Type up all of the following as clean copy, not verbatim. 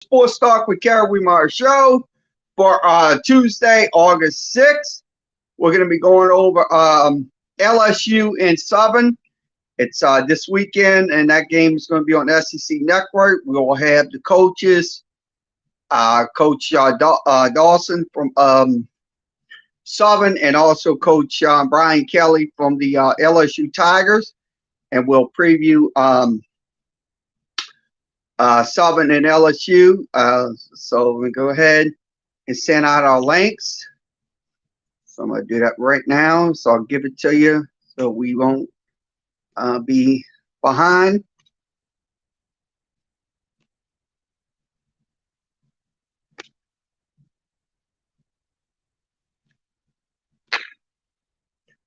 Sports Talk with Kerry Wehmeyer show for Tuesday, August 6th. We're going to be going over LSU and Southern. It's this weekend, and that game is going to be on SEC Network. We will have the coaches, Coach Dawson from Southern, and also Coach Brian Kelly from the LSU Tigers, and we'll preview Southern and LSU. So we go ahead and send out our links. So I'm going to do that right now. So I'll give it to you so we won't be behind.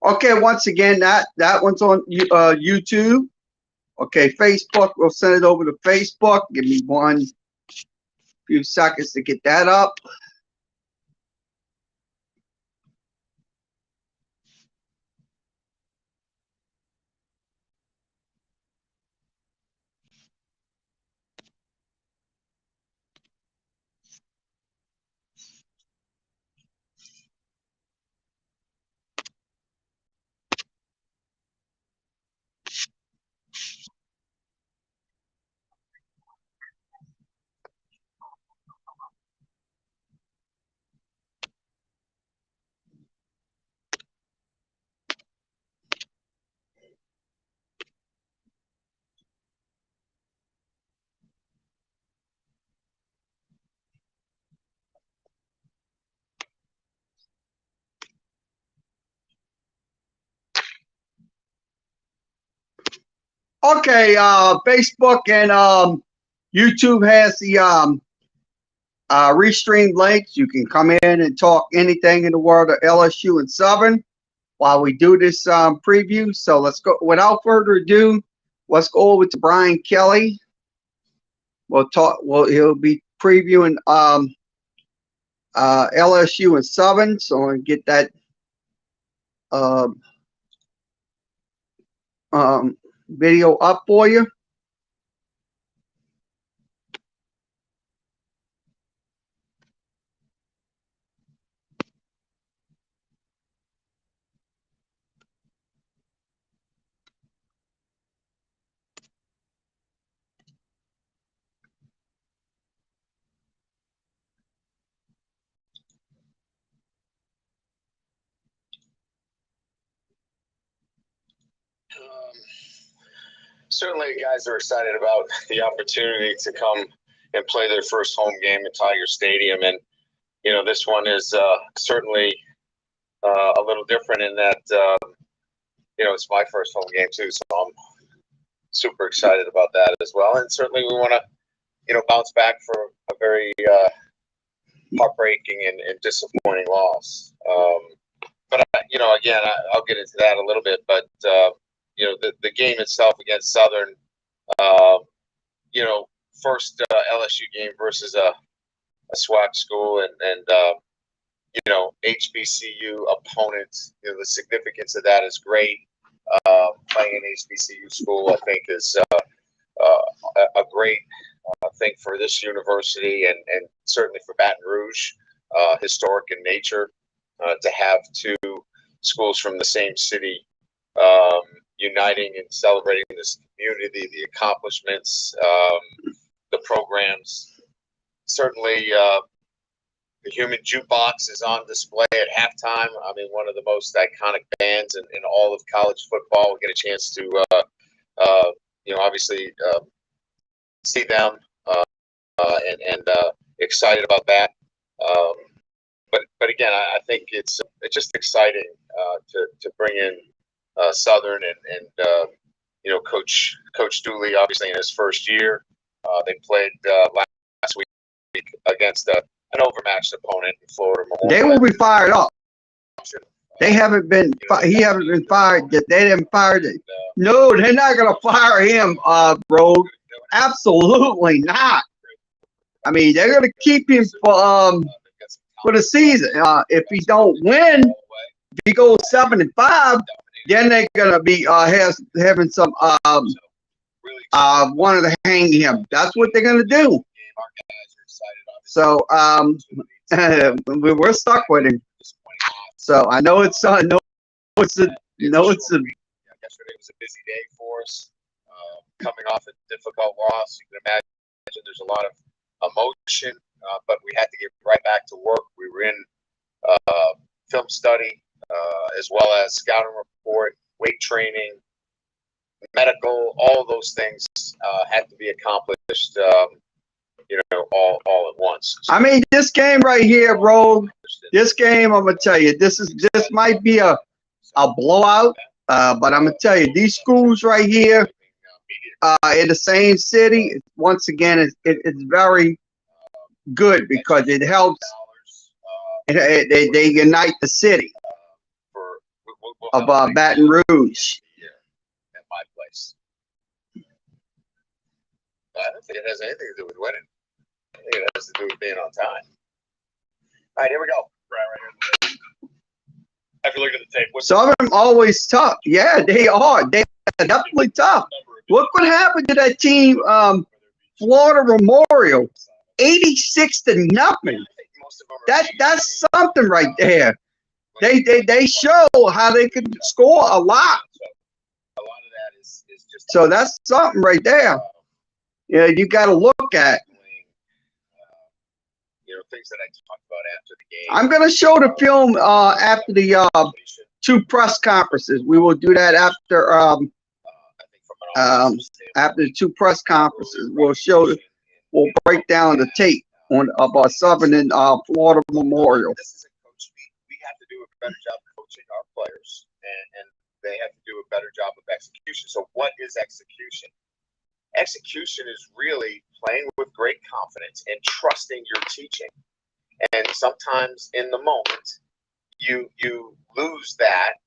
Okay, once again, that one's on YouTube. Okay, Facebook, we'll send it over to Facebook. Give me one few seconds to get that up. Okay, Facebook and YouTube has the restream links. You can come in and talk anything in the world of LSU and Southern while we do this preview. So let's go. Without further ado, let's go over to Brian Kelly. We'll talk. Well, he'll be previewing LSU and Southern. So I'm gonna get that video up for you. Certainly, guys are excited about the opportunity to come and play their first home game at Tiger Stadium, and you know this one is certainly a little different in that you know it's my first home game too, so I'm super excited about that as well. And certainly, we want to bounce back for a very heartbreaking and disappointing loss. But again, I'll get into that a little bit, but. The game itself against Southern, first LSU game versus a SWAC school and HBCU opponents. The significance of that is great. Playing an HBCU school, I think, is a great thing for this university and certainly for Baton Rouge, historic in nature, to have two schools from the same city uniting and celebrating this community, the accomplishments, the programs. Certainly, the Human Jukebox is on display at halftime. I mean, one of the most iconic bands in all of college football. We get a chance to, obviously see them and excited about that. But again, I think it's just exciting to bring in Southern and Coach Dooley, obviously in his first year. They played last week against an overmatched opponent in Florida. They will be fired up. They haven't been. He haven't been fired yet. They didn't fire it. No, they're not gonna fire him, bro. Absolutely not. I mean, they're gonna keep him for the season. If he don't win, if he goes 7-5. Then they're gonna be having some wanting to hang him. That's what they're gonna do. So we're stuck with him. So I know it's Yesterday was a busy day for us. Coming off a difficult loss, you can imagine there's a lot of emotion, but we had to get right back to work. We were in film study, as well as scouting report, weight training, medical, all of those things had to be accomplished, all at once. I mean, this game right here, Rogue. This game, I'm gonna tell you, this might be a blowout, but I'm gonna tell you, these schools right here, in the same city, once again, it's very good because it helps. They unite the city of Baton Rouge. At my place. I don't think it has anything to do with winning. I think it has to do with being on time. All right, here we go. Right here. After looking at the tape, Southern always tough. Yeah, they are. They are definitely tough. Look what happened to that team, Florida Memorial, 86-0. That's something right there. They show how they can score a lot. A lot of that is just. So that's something right there. Yeah, you got to look at. Things that I talked about after the game. I'm gonna show the film after the 2 press conferences. We will do that after the 2 press conferences. We'll break down the tape about Southern and Florida Memorial. This is a coach. We have to do a better job coaching our players, and they have to do a better job of execution. So, what is execution? Execution is really playing with great confidence and trusting your teaching. And sometimes in the moment, you lose that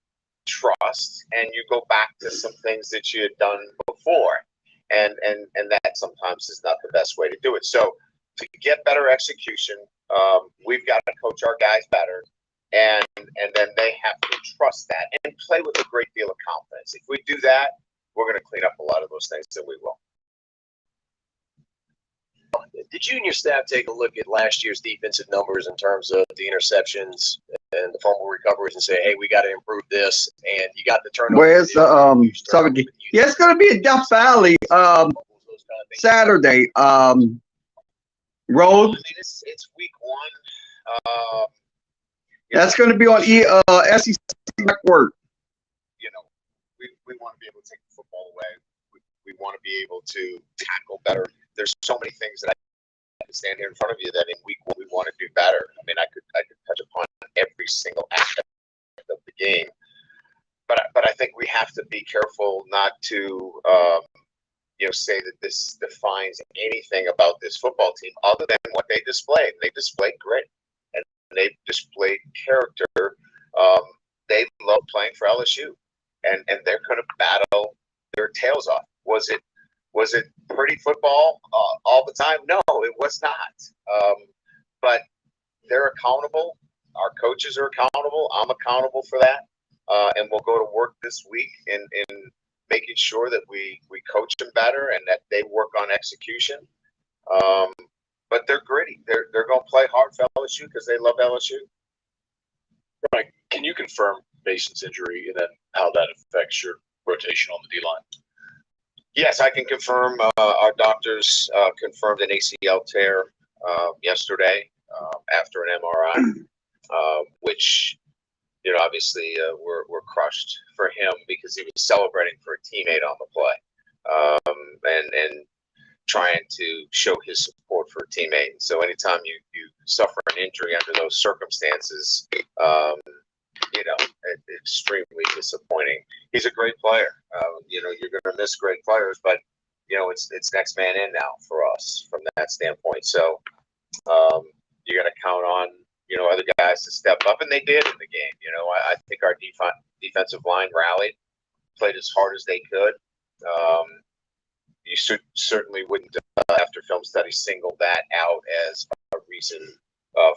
trust and you go back to some things that you had done before. And that sometimes is not the best way to do it. So to get better execution, we've got to coach our guys better. And then they have to trust that and play with a great deal of confidence. If we do that, we're going to clean up a lot of those things, and we will. Did you and your staff take a look at last year's defensive numbers in terms of the interceptions and the fumble recoveries and say, hey, we got to improve this? And you got the turnover. Where's the Southern? Yeah, it's going to be in Death Valley Saturday. Road. I mean, it's week 1. That's going to be on SEC Network. We want to be able to take the football away. We want to be able to tackle better. There's so many things that I can stand here in front of you that in week 1 we want to do better. I mean, I could touch upon every single aspect of the game, but I think we have to be careful not to say that this defines anything about this football team other than what they displayed. They displayed grit and they displayed character. They love playing for LSU, and they're going to battle their tails off. Was it pretty football all the time? No, it was not. But they're accountable. Our coaches are accountable. I'm accountable for that. And we'll go to work this week in making sure that we coach them better and that they work on execution. But they're gritty. They're going to play hard for LSU because they love LSU. Right. Can you confirm Mason's injury and then how that affects your rotation on the D-line? Yes, I can confirm. Our doctors confirmed an ACL tear yesterday after an MRI, which, obviously we're crushed for him because he was celebrating for a teammate on the play and trying to show his support for a teammate. And so anytime you suffer an injury under those circumstances, it's extremely disappointing. He's a great player. You're going to miss great players, but it's next man in now for us from that standpoint. So you got to count on other guys to step up, and they did in the game. I think our defensive line rallied, played as hard as they could. You certainly wouldn't, after film study, single that out as a reason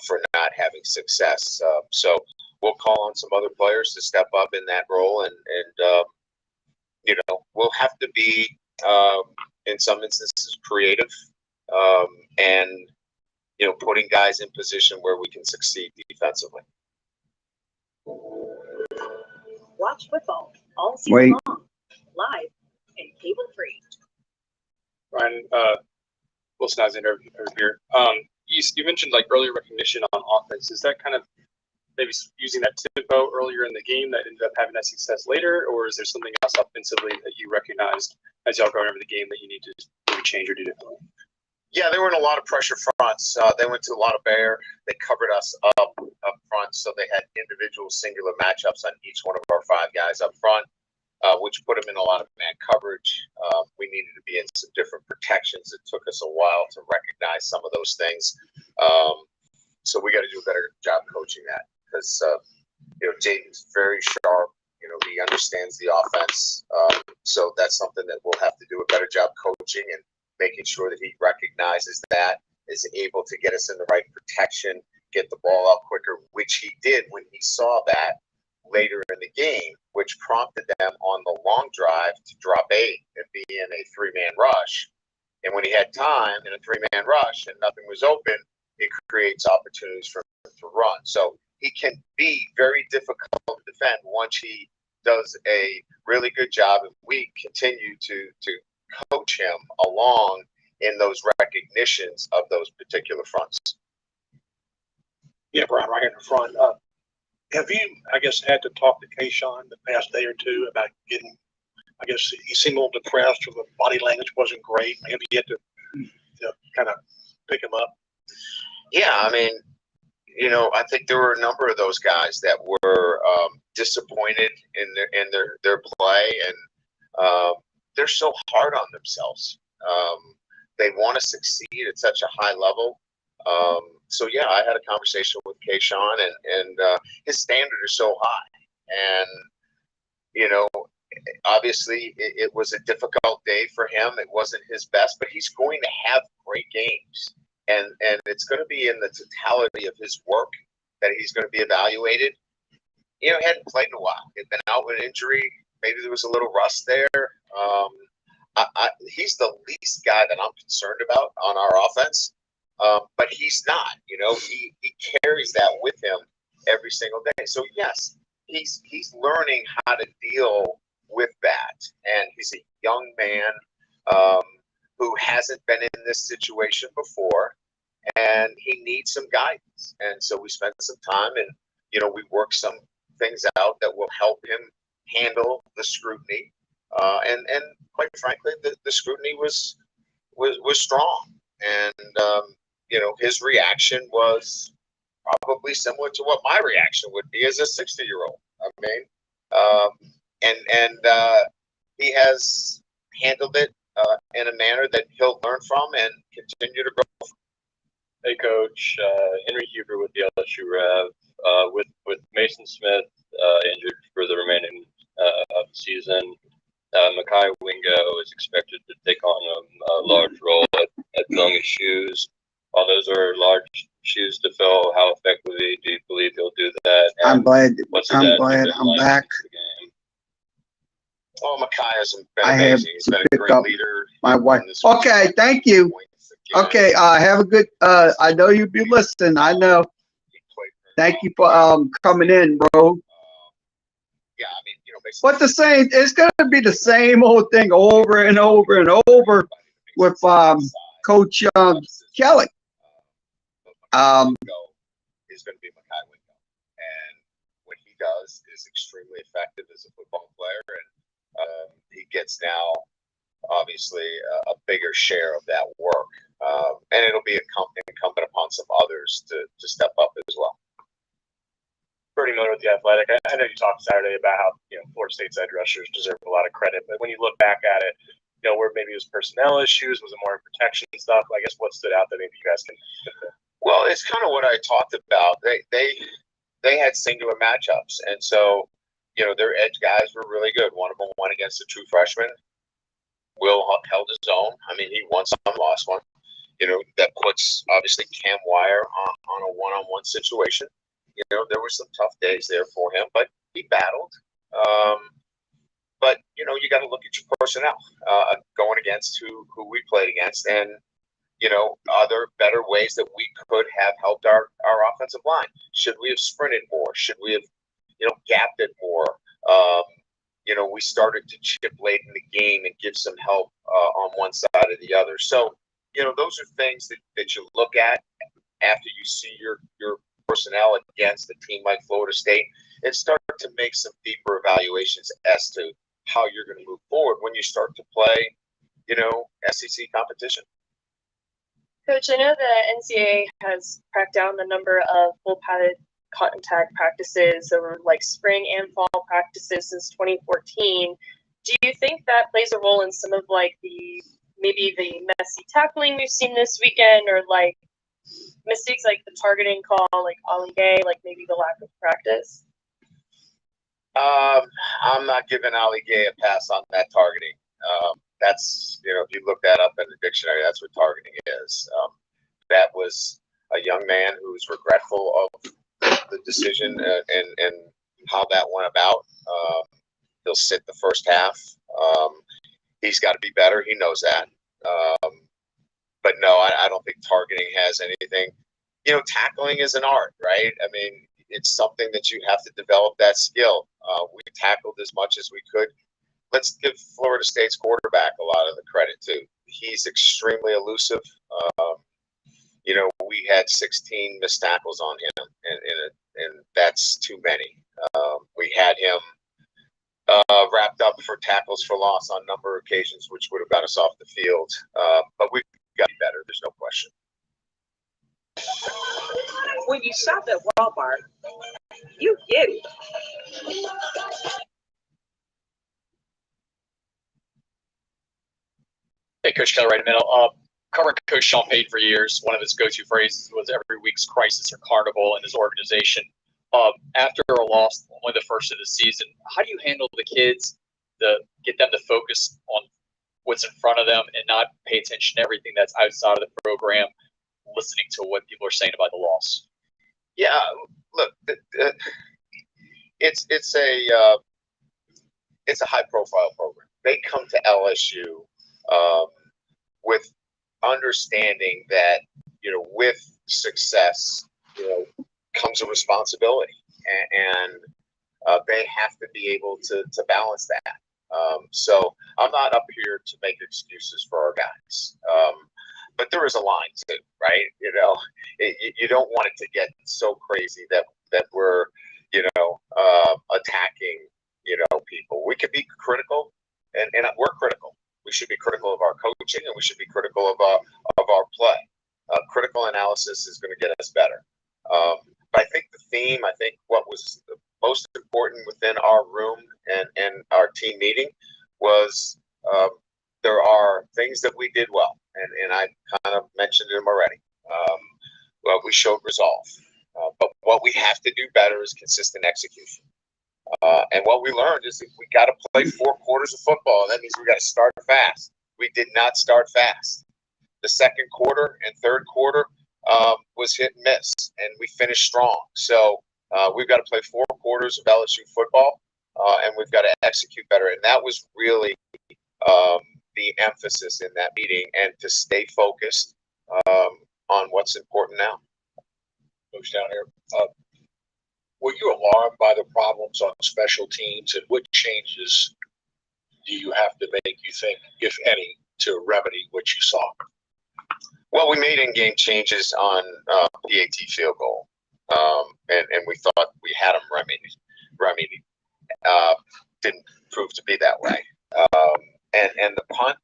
for not having success. So we'll call on some other players to step up in that role, and we'll have to be in some instances creative and putting guys in position where we can succeed defensively. Watch football all season Wait. long, live and cable free. Ryan, Wilson Alexander over here. You mentioned like early recognition on offense. Is that kind of maybe using that tempo earlier in the game that ended up having that success later, or is there something else offensively that you recognized as y'all going over the game that you need to maybe change or do differently? Yeah, they were in a lot of pressure fronts. They went to a lot of bear. They covered us up front, so they had individual singular matchups on each one of our 5 guys up front, which put them in a lot of man coverage. We needed to be in some different protections. It took us a while to recognize some of those things. So we got to do a better job coaching that because, Jaden's very sharp. He understands the offense. So that's something that we'll have to do a better job coaching and making sure that he recognizes that, is able to get us in the right protection, get the ball out quicker, which he did when he saw that later in the game, which prompted them on the long drive to drop 8 and be in a 3-man rush. And when he had time in a 3-man rush and nothing was open, it creates opportunities for him to run. So he can be very difficult to defend once he does a really good job, and we continue to coach him along in those recognitions of those particular fronts. Yeah, Brian, right here in the front. Have you, I guess, had to talk to Kayshawn the past day or two about getting, I guess, he seemed a little depressed or the body language wasn't great. Have you had to kind of pick him up? Yeah, I mean, I think there were a number of those guys that were disappointed in their play, and they're so hard on themselves. They want to succeed at such a high level. So yeah, I had a conversation with Kayshawn, and his standard is so high, and obviously it was a difficult day for him. It wasn't his best, but he's going to have great games, and it's going to be in the totality of his work that he's going to be evaluated. He hadn't played in a while. He'd been out with injury. Maybe there was a little rust there. He's the least guy that I'm concerned about on our offense, but he's not. He carries that with him every single day. So yes, he's learning how to deal with that, and he's a young man who hasn't been in this situation before, and he needs some guidance. And so we spent some time, and we worked some things out that will help him handle the scrutiny. And quite frankly, the scrutiny was strong, and his reaction was probably similar to what my reaction would be as a 60-year-old. I mean, he has handled it in a manner that he'll learn from and continue to grow. Hey, Coach. Henry Huber with the LSU Rev. With Mason Smith injured for the remaining of the season, Makai Wingo is expected to take on a large role at filling his shoes. While those are large shoes to fill, how effectively do you believe he'll do that? I'm glad been I'm like back. since the game? Oh, Makai has been I have amazing. He's to been a pick great up leader. my wife. This Okay, thank you. points again. Okay, have a good. I know you'll be listening. I know. He played very Thank well. you for coming in, bro. Yeah, I mean, basically. But the same, it's gonna be the same old thing over and over and over with Coach Kelly. Is going to be Makai Wingo, and what he does is extremely effective as a football player, and he gets now obviously a bigger share of that work, and it'll be incumbent upon some others to step up as well. Pretty familiar with the Athletic. I know you talked Saturday about how Florida State's edge rushers deserve a lot of credit, but when you look back at it, where maybe it was personnel issues, was it more protection stuff? I guess what stood out that maybe you guys can. Well, it's kind of what I talked about. They had singular matchups, and so their edge guys were really good. One of them won against a true freshman. Will held his own. I mean, he won some, lost one. That puts obviously Cam Wire on a one-on-one situation. There were some tough days there for him, but he battled. But you got to look at your personnel going against who we played against, and are there better ways that we could have helped our offensive line? Should we have sprinted more? Should we have, gapped it more? We started to chip late in the game and give some help on one side or the other. So, those are things that you look at after you see your personnel against a team like Florida State and start to make some deeper evaluations as to how you're going to move forward when you start to play, SEC competition. Coach, I know the NCAA has cracked down the number of full padded contact practices over like spring and fall practices since 2014. Do you think that plays a role in some of like maybe the messy tackling we've seen this weekend, or like mistakes like the targeting call, like Ali Gay, like maybe the lack of practice? I'm not giving Ali Gay a pass on that targeting. That's, if you look that up in the dictionary, that's what targeting is. That was a young man who's regretful of the decision and how that went about. He'll sit the first half. He's got to be better. He knows that. But no, I don't think targeting has anything. Tackling is an art, right? I mean, it's something that you have to develop that skill. We tackled as much as we could. Let's give Florida State's quarterback a lot of the credit too. He's extremely elusive. We had 16 missed tackles on him, and that's too many. We had him wrapped up for tackles for loss on a number of occasions, which would have got us off the field. But we've got to be better. There's no question. When you shop at Walmart, you get it. Hey, Coach Keller, right in the middle. Covering Coach Sean Payton for years, one of his go-to phrases was every week's crisis or carnival in his organization. After a loss, only the first of the season, how do you handle the kids to get them to focus on what's in front of them and not pay attention to everything that's outside of the program, listening to what people are saying about the loss? Yeah, look, it's a high-profile program. They come to LSU with understanding that with success comes a responsibility, and they have to be able to balance that. So I'm not up here to make excuses for our guys, but there is a line too, right? You don't want it to get so crazy that we're attacking people. We could be critical, and we're critical. We should be critical of our coaching, and we should be critical of our play. Critical analysis is going to get us better. But I think the theme, what was the most important within our room and our team meeting was there are things that we did well, and I kind of mentioned them already. Well, we showed resolve, but what we have to do better is consistent execution. And what we learned is that we got to play 4 quarters of football. That means we got to start fast. We did not start fast. The second quarter and third quarter was hit and miss, and we finished strong. So we've got to play 4 quarters of LSU football, and we've got to execute better. And that was really the emphasis in that meeting, and to stay focused on what's important now. Moves down here. Were you alarmed by the problems on special teams, and what changes do you have to make, you think, if any, to remedy what you saw? Well, we made in-game changes on PAT field goal, and we thought we had them remedied. Didn't prove to be that way. And the punt,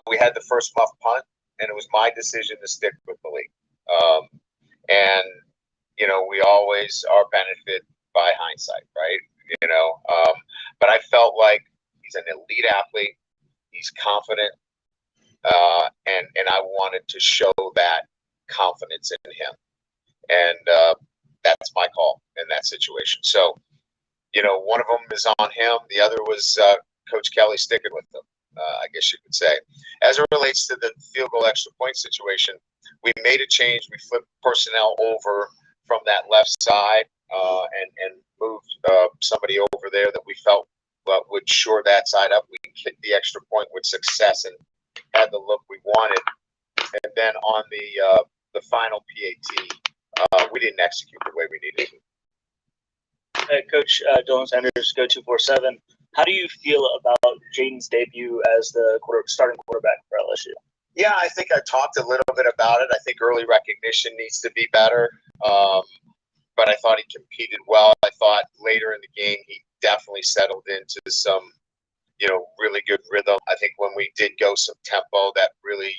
we had the first muff punt, and it was my decision to stick with the league. And we always are benefited by hindsight, right? But I felt like he's an elite athlete. He's confident. And I wanted to show that confidence in him. And that's my call in that situation. So, one of them is on him. The other was Coach Kelly sticking with them, I guess you could say. As it relates to the field goal extra point situation, we made a change. We flipped personnel over from that left side and moved somebody over there that we felt would shore that side up. We kicked the extra point with success and had the look we wanted. And then on the final PAT, we didn't execute the way we needed to. Hey, Coach Dylan Sanders, Go 247. How do you feel about Jaden's debut as the starting quarterback for LSU? Yeah, I think I talked a little bit about it. I think early recognition needs to be better, but I thought he competed well. I thought later in the game he definitely settled into some, really good rhythm. I think when we did go some tempo, that really,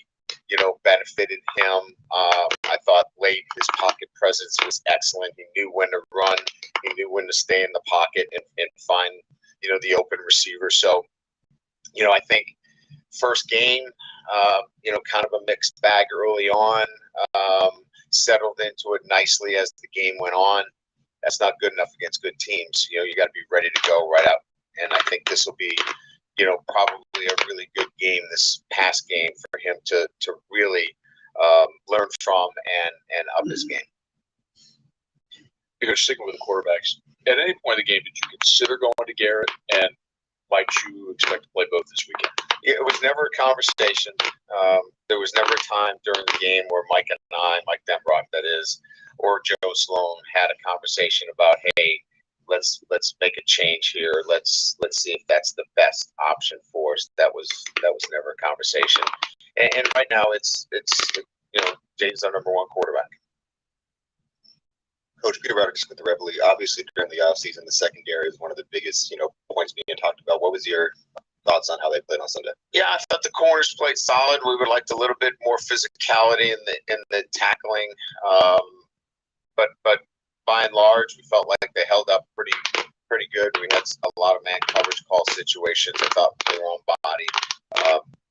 benefited him. I thought late his pocket presence was excellent. He knew when to run. He knew when to stay in the pocket and find, the open receiver. So, I think first game, kind of a mixed bag early on, settled into it nicely as the game went on. That's not good enough against good teams. You got to be ready to go right out. And I think this will be, probably a really good game, this past game, for him to really learn from and up his game. Because sticking with the quarterbacks, at any point in the game, did you consider going to Garrett, and might you expect to play both this weekend? It was never a conversation. There was never a time during the game where Mike Denbrock, that is, or Joe Sloan had a conversation about, hey, let's make a change here. Let's see if that's the best option for us. That was never a conversation. And right now it's Jaden's our number one quarterback. Coach Peter Rodriguez with the Rebel League. Obviously, during the offseason, the secondary is one of the biggest, points being talked about. What was your thoughts on how they played on Sunday? Yeah, I thought the corners played solid. We would like a little bit more physicality in the tackling, but by and large, we felt like they held up pretty good. We had a lot of man coverage call situations. I thought they were on body.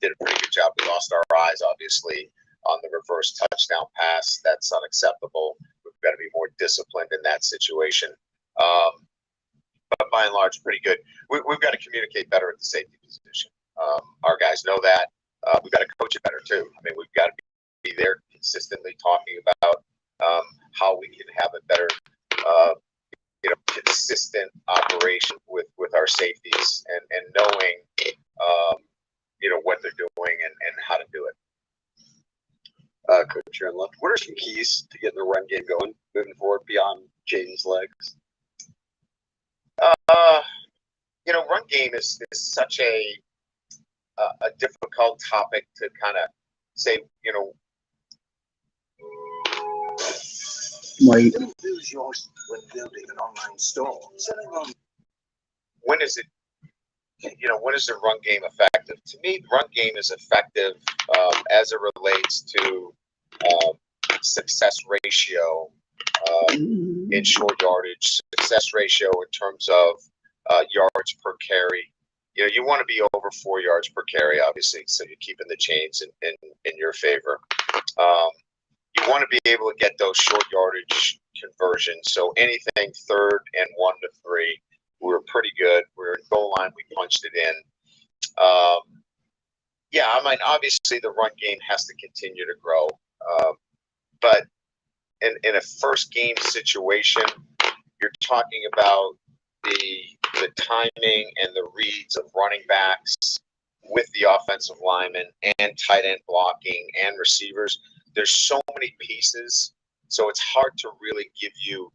Did a pretty good job. We lost our eyes, obviously, on the reverse touchdown pass. That's unacceptable. We've got to be more disciplined in that situation. But by and large, pretty good. We've got to communicate better at the safety position. Our guys know that. We've got to coach it better, too. I mean, we've got to be there consistently talking about how we can have a better, consistent operation with our safeties and knowing, what they're doing and how to do it. Coach, you're on left. What are some keys to getting the run game going moving forward beyond Jaden's legs? Run game is such a difficult topic to kind of say, Wait. Lose yours when building an online store. Selling on. When is the run game effective? To me, the run game is effective as it relates to success ratio in short yardage, success ratio in terms of yards per carry. You want to be over 4 yards per carry, obviously, so you're keeping the chains in your favor. You want to be able to get those short yardage conversions. So anything 3rd and 1 to 3, we were pretty good. We were in goal line. We punched it in. Obviously the run game has to continue to grow. But in a first game situation, you're talking about the timing and the reads of running backs with the offensive linemen and tight end blocking and receivers. There's so many pieces, so it's hard to really give you,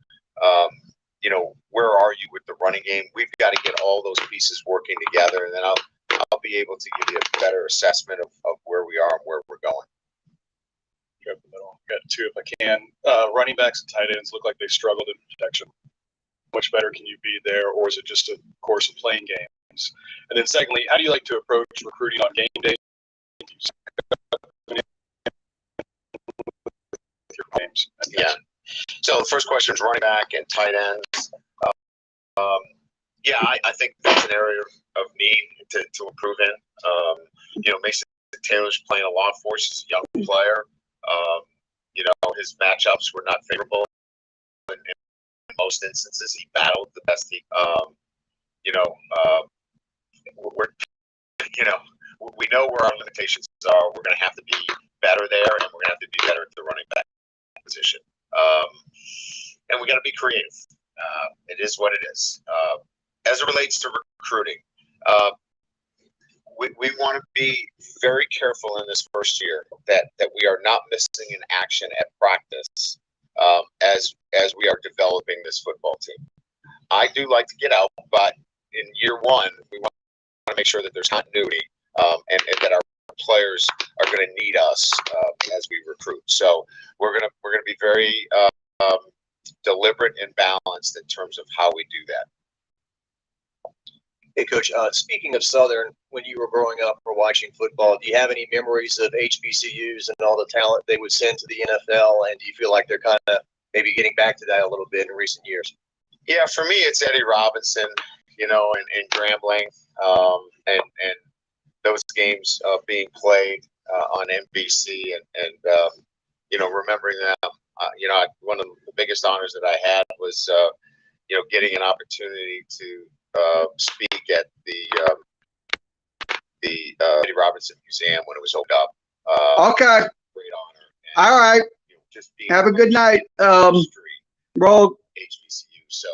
where are you with the running game? We've got to get all those pieces working together, and then I'll be able to give you a better assessment of where we are and where we're going. Go up the middle. Got two if I can. Running backs and tight ends look like they struggled in protection. How much better can you be there, or is it just a course of playing games? And then secondly, how do you like to approach recruiting on game day? Your games. Yeah. So the first question is running back and tight ends. I think that's an area of need to improve in. Mason Taylor's playing a lot for us. He's a young player. His matchups were not favorable. In most instances, he battled the best he. We know where our limitations are. We're going to have to be better there, and we're going to have to be better at the running back position. And we got to be creative. It is what it is. As it relates to recruiting, we want to be very careful in this first year that we are not missing an action at practice as we are developing this football team. I do like to get out, but in year one, we want to make sure that there's continuity and that our players are going to need us as we recruit. So we're gonna be very deliberate and balanced in terms of how we do that. Hey, Coach, speaking of Southern, when you were growing up or watching football, do you have any memories of HBCUs and all the talent they would send to the NFL? And do you feel like they're kind of maybe getting back to that a little bit in recent years? Yeah, for me, it's Eddie Robinson, you know, and Grambling, and those games being played on NBC and you know, remembering them. You know, one of the biggest honors that I had was, you know, getting an opportunity to speak at the Eddie Robinson Museum when it was opened up. Okay. Great honor. All right. You know, just being Have a good night. history, Rogue. HBCU. So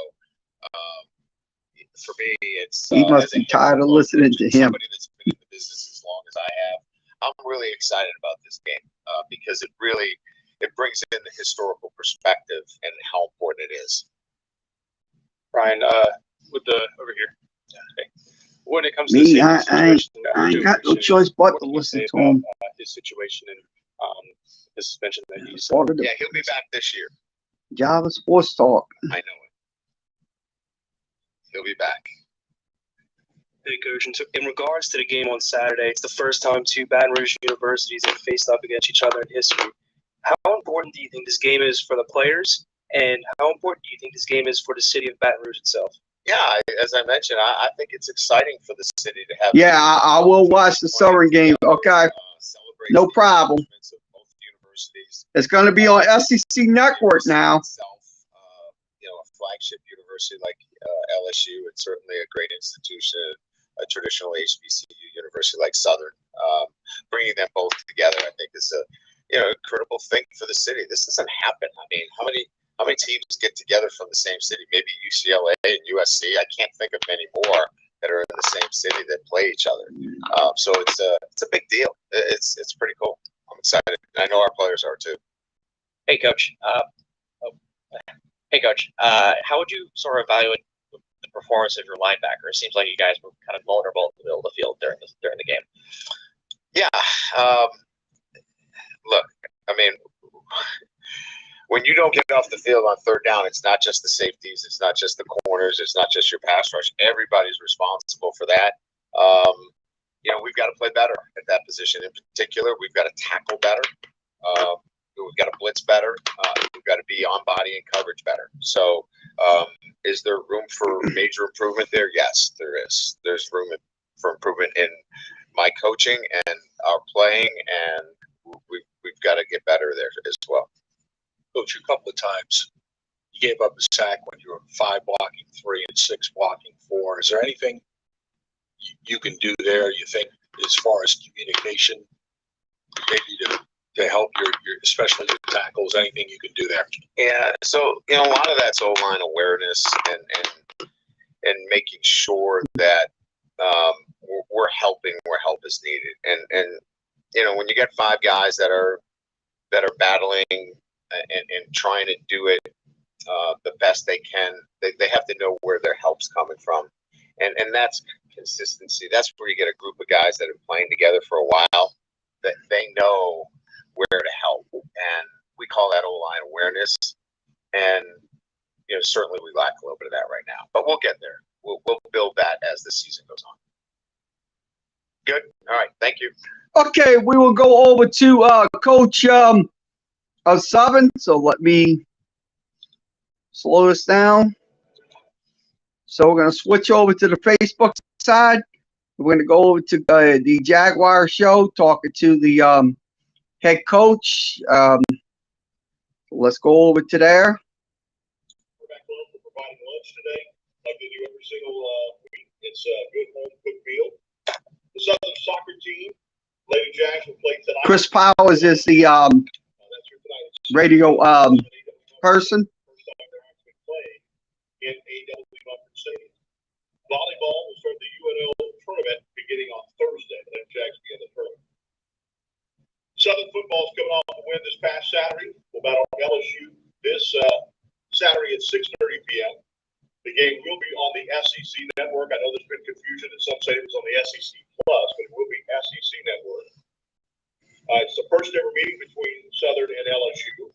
for me, it's He must as a be head tired of football listening coach to and him. somebody that's been in the business as long as I have, I'm really excited about this game because it brings in the historical perspective and how important it is. Ryan, with the over here. Okay. When it comes to Me, the I situation, ain't got no choice but to listen to him. His situation and his suspension that he's. Part of the Yeah, he'll be back this year. Java Sports Talk. I know it. He'll be back. Hey, Coach, in regards to the game on Saturday, it's the first time two Baton Rouge universities have faced up against each other in history. How important do you think this game is for the players, and how important do you think this game is for the city of Baton Rouge itself? Yeah, as I mentioned, I think it's exciting for the city to have. Yeah, I will watch the Southern game. Okay. No problem. It's going to be on SEC Network now. You know, a flagship university like LSU, and certainly a great institution, a traditional HBCU university like Southern. Bringing them both together, I think, is a critical thing for the city. This doesn't happen. I mean, how many teams get together from the same city? Maybe UCLA and USC. I can't think of many more that are in the same city that play each other. So it's a big deal. It's pretty cool. I'm excited. I know our players are too. Hey, Coach. How would you sort of evaluate the performance of your linebacker? It seems like you guys were kind of vulnerable in the middle of the field during the game. Yeah. Look, I mean, when you don't get off the field on third down, it's not just the safeties, it's not just the corners, it's not just your pass rush. Everybody's responsible for that. You know, we've got to play better at that position. In particular, we've got to tackle better. We've got to blitz better. We've got to be on body and coverage better. So, is there room for major improvement there? Yes, there is. There's room for improvement in my coaching and our playing, and we've got to get better there as well. Coach, a couple of times you gave up a sack when you were 5 blocking 3 and 6 blocking 4. Is there anything you can do there, you think, as far as communication, maybe to help your especially your tackles, anything you can do there? Yeah, so you know, a lot of that's O-line awareness and making sure that we're helping where help is needed. And you know, when you get 5 guys that are battling and trying to do it the best they can, they have to know where their help's coming from, and that's consistency. That's where you get a group of guys that have been playing together for a while, that they know where to help, and we call that O-line awareness. And you know, certainly we lack a little bit of that right now, but we'll get there. We'll build that as the season goes on. Good. All right. Thank you. Okay, we will go over to Coach of Southern. So let me slow this down. So we're going to switch over to the Facebook side. We're going to go over to the Jaguar show, talking to the head coach. Let's go over to there. We're back home for providing lunch today, like they do every single week. It's a good home cooked meal. The Southern soccer team, Lady Jacks, will play tonight. Chris Powers is the radio person. First time they're actually playing in AW Muffin Stadium. Volleyball will start the UNO tournament beginning on Thursday. Then Jags begin the tournament. Southern football's coming off a win this past Saturday. We'll battle LSU this Saturday at 6:30 p.m. The game will be on the SEC network. I know there's been confusion and some say it was on the SEC Plus, but it will be SEC network. It's the first ever meeting between Southern and LSU.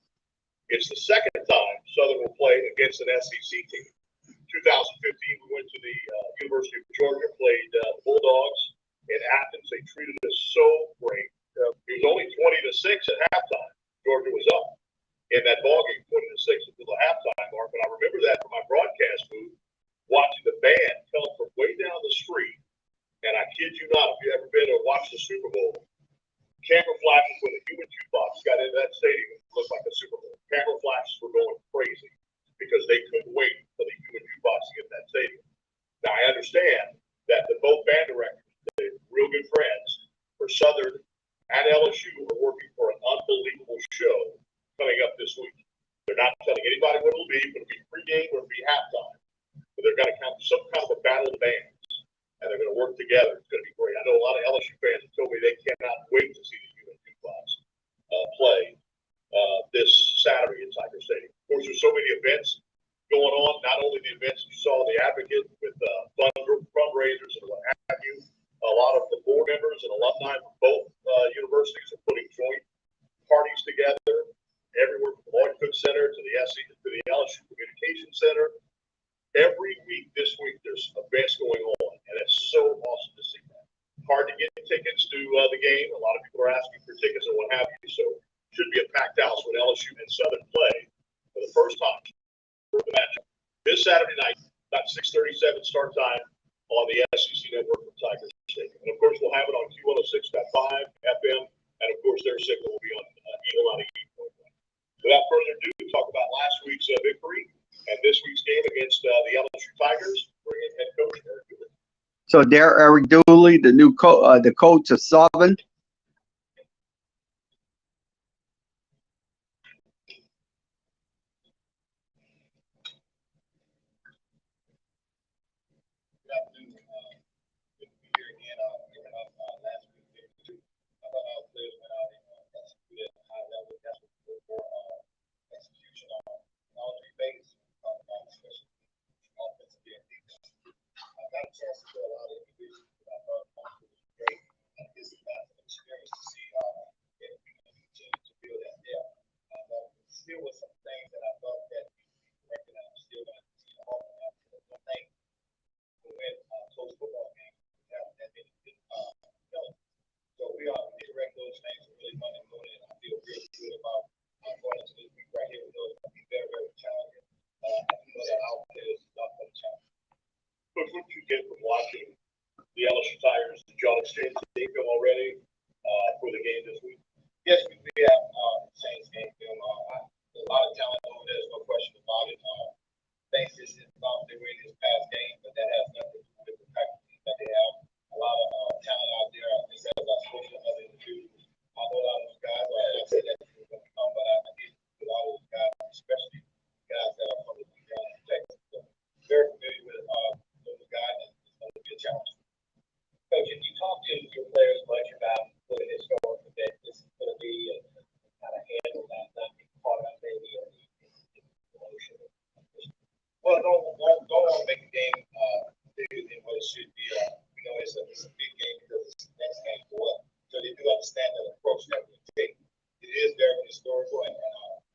It's the second time Southern will play against an SEC team. 2015, we went to the University of Georgia, played the Bulldogs in Athens. They treated us so great. It was only 20-6 at halftime. Georgia was up in that ballgame, 20-6 until the halftime mark. But I remember that from my broadcast booth, watching the band come from way down the street. And I kid you not, if you ever been to watch the Super Bowl, camera flashes when the human jukebox got into that stadium, it looked like a Super Bowl. Camera flashes were going crazy because they couldn't wait for the human jukebox to get in that stadium. Now, I understand that both band directors, they're real good friends, for Southern and LSU are working for an unbelievable show coming up this week. They're not telling anybody what it'll be, but it'll be pregame or it'll be halftime. But they're going to have some kind of a battle of bands, and they're going to work together. It's going to be great. I know a lot of LSU fans have told me they cannot wait to see the human jukebox play this Saturday in Tiger Stadium. Of course, there's so many events going on. Not only the events you saw, the Advocate with fundraisers and what have you. A lot of the board members and alumni from both universities are putting joint parties together, everywhere from the Lloyd Cook Center to the LSU Communication Center. Every week this week, there's events going on, and it's so awesome to see that. Hard to get tickets to the game. A lot of people are asking for tickets and what have you, so it should be a packed house when LSU and Southern play for the first time for the matchup. This Saturday night, about 6:37 start time on the SEC network from Tiger Stadium. And of course, we'll have it on Q106.5 FM, and of course, their signal will be on Eagle 98.1. Without further ado, we'll talk about last week's victory and this week's game against the LSU Tigers. Bring in head coach Eric Dooley. So there, Eric Dooley, the new the coach of Southern. Still with some things that I thought that corrected, I'm still going to see all of that. I think to win close football games, that many good so we are to correct those things really Monday morning. I feel really good about going into this week right here. We know it's going to be very, very challenging. I know that our players are not going to challenge. Coach, what did you get from watching the LSU Tigers? Did y'all exchange the film already for the game this week? Yes, we have changed game film. A lot of talent over there, there's no question about it. Things just didn't bounce their way this past game, but that has nothing to do with the practice that they have. A lot of talent out there. I think as I spoke to other individuals, I know a lot of those guys. I didn't say that they were going to come, but I did a lot of those guys, especially guys that are from the Louisiana and Texas. So very familiar with those guys, and it's going to be a challenge. Coach, if you talk to your players much about what it is going to be, this is going to be kind of handle that, not be caught up maybe in the emotion. Well, don't want to make the game bigger than what it should be. We know it's a big game because it's the next game for us. So they do understand the approach that we take. It is very historical, and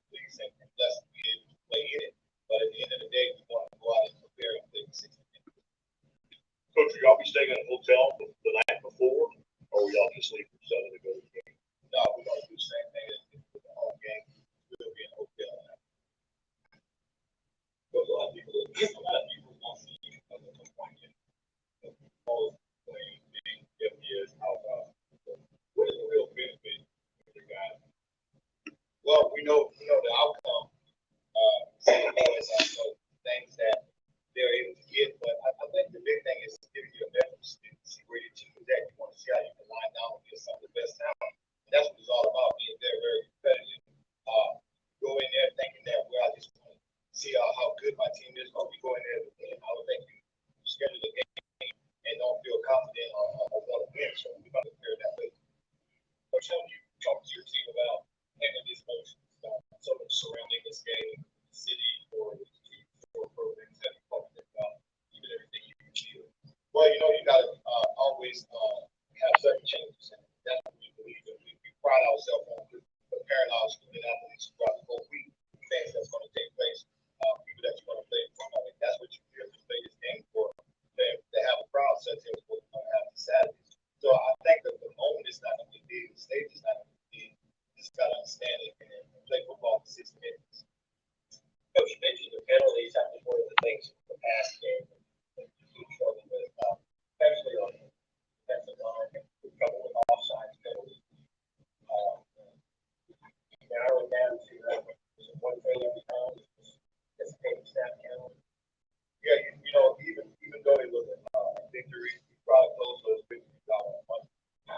please and blessed to be able to play in it. But at the end of the day, we want to go out and prepare and play the 60 minutes. Coach, will y'all be staying in a hotel the night before, or will y'all just leave from Southern to go to the game? No, we're going to do the same thing as the home game. We'll be in a hotel now. Because a lot of people won't see you because of the point game. All playing every year is how what is the real benefit for the guys? Well, we know the outcome. Things that they're able to get, but I think the big thing is giving you a measure to see where your pass game. And you struggle with, especially on the defensive line, and trouble with offside penalties. Narrow it down to one thing every time. Just take snap count. Yeah, you know, even though it was a victory, we probably closed those victories out on one.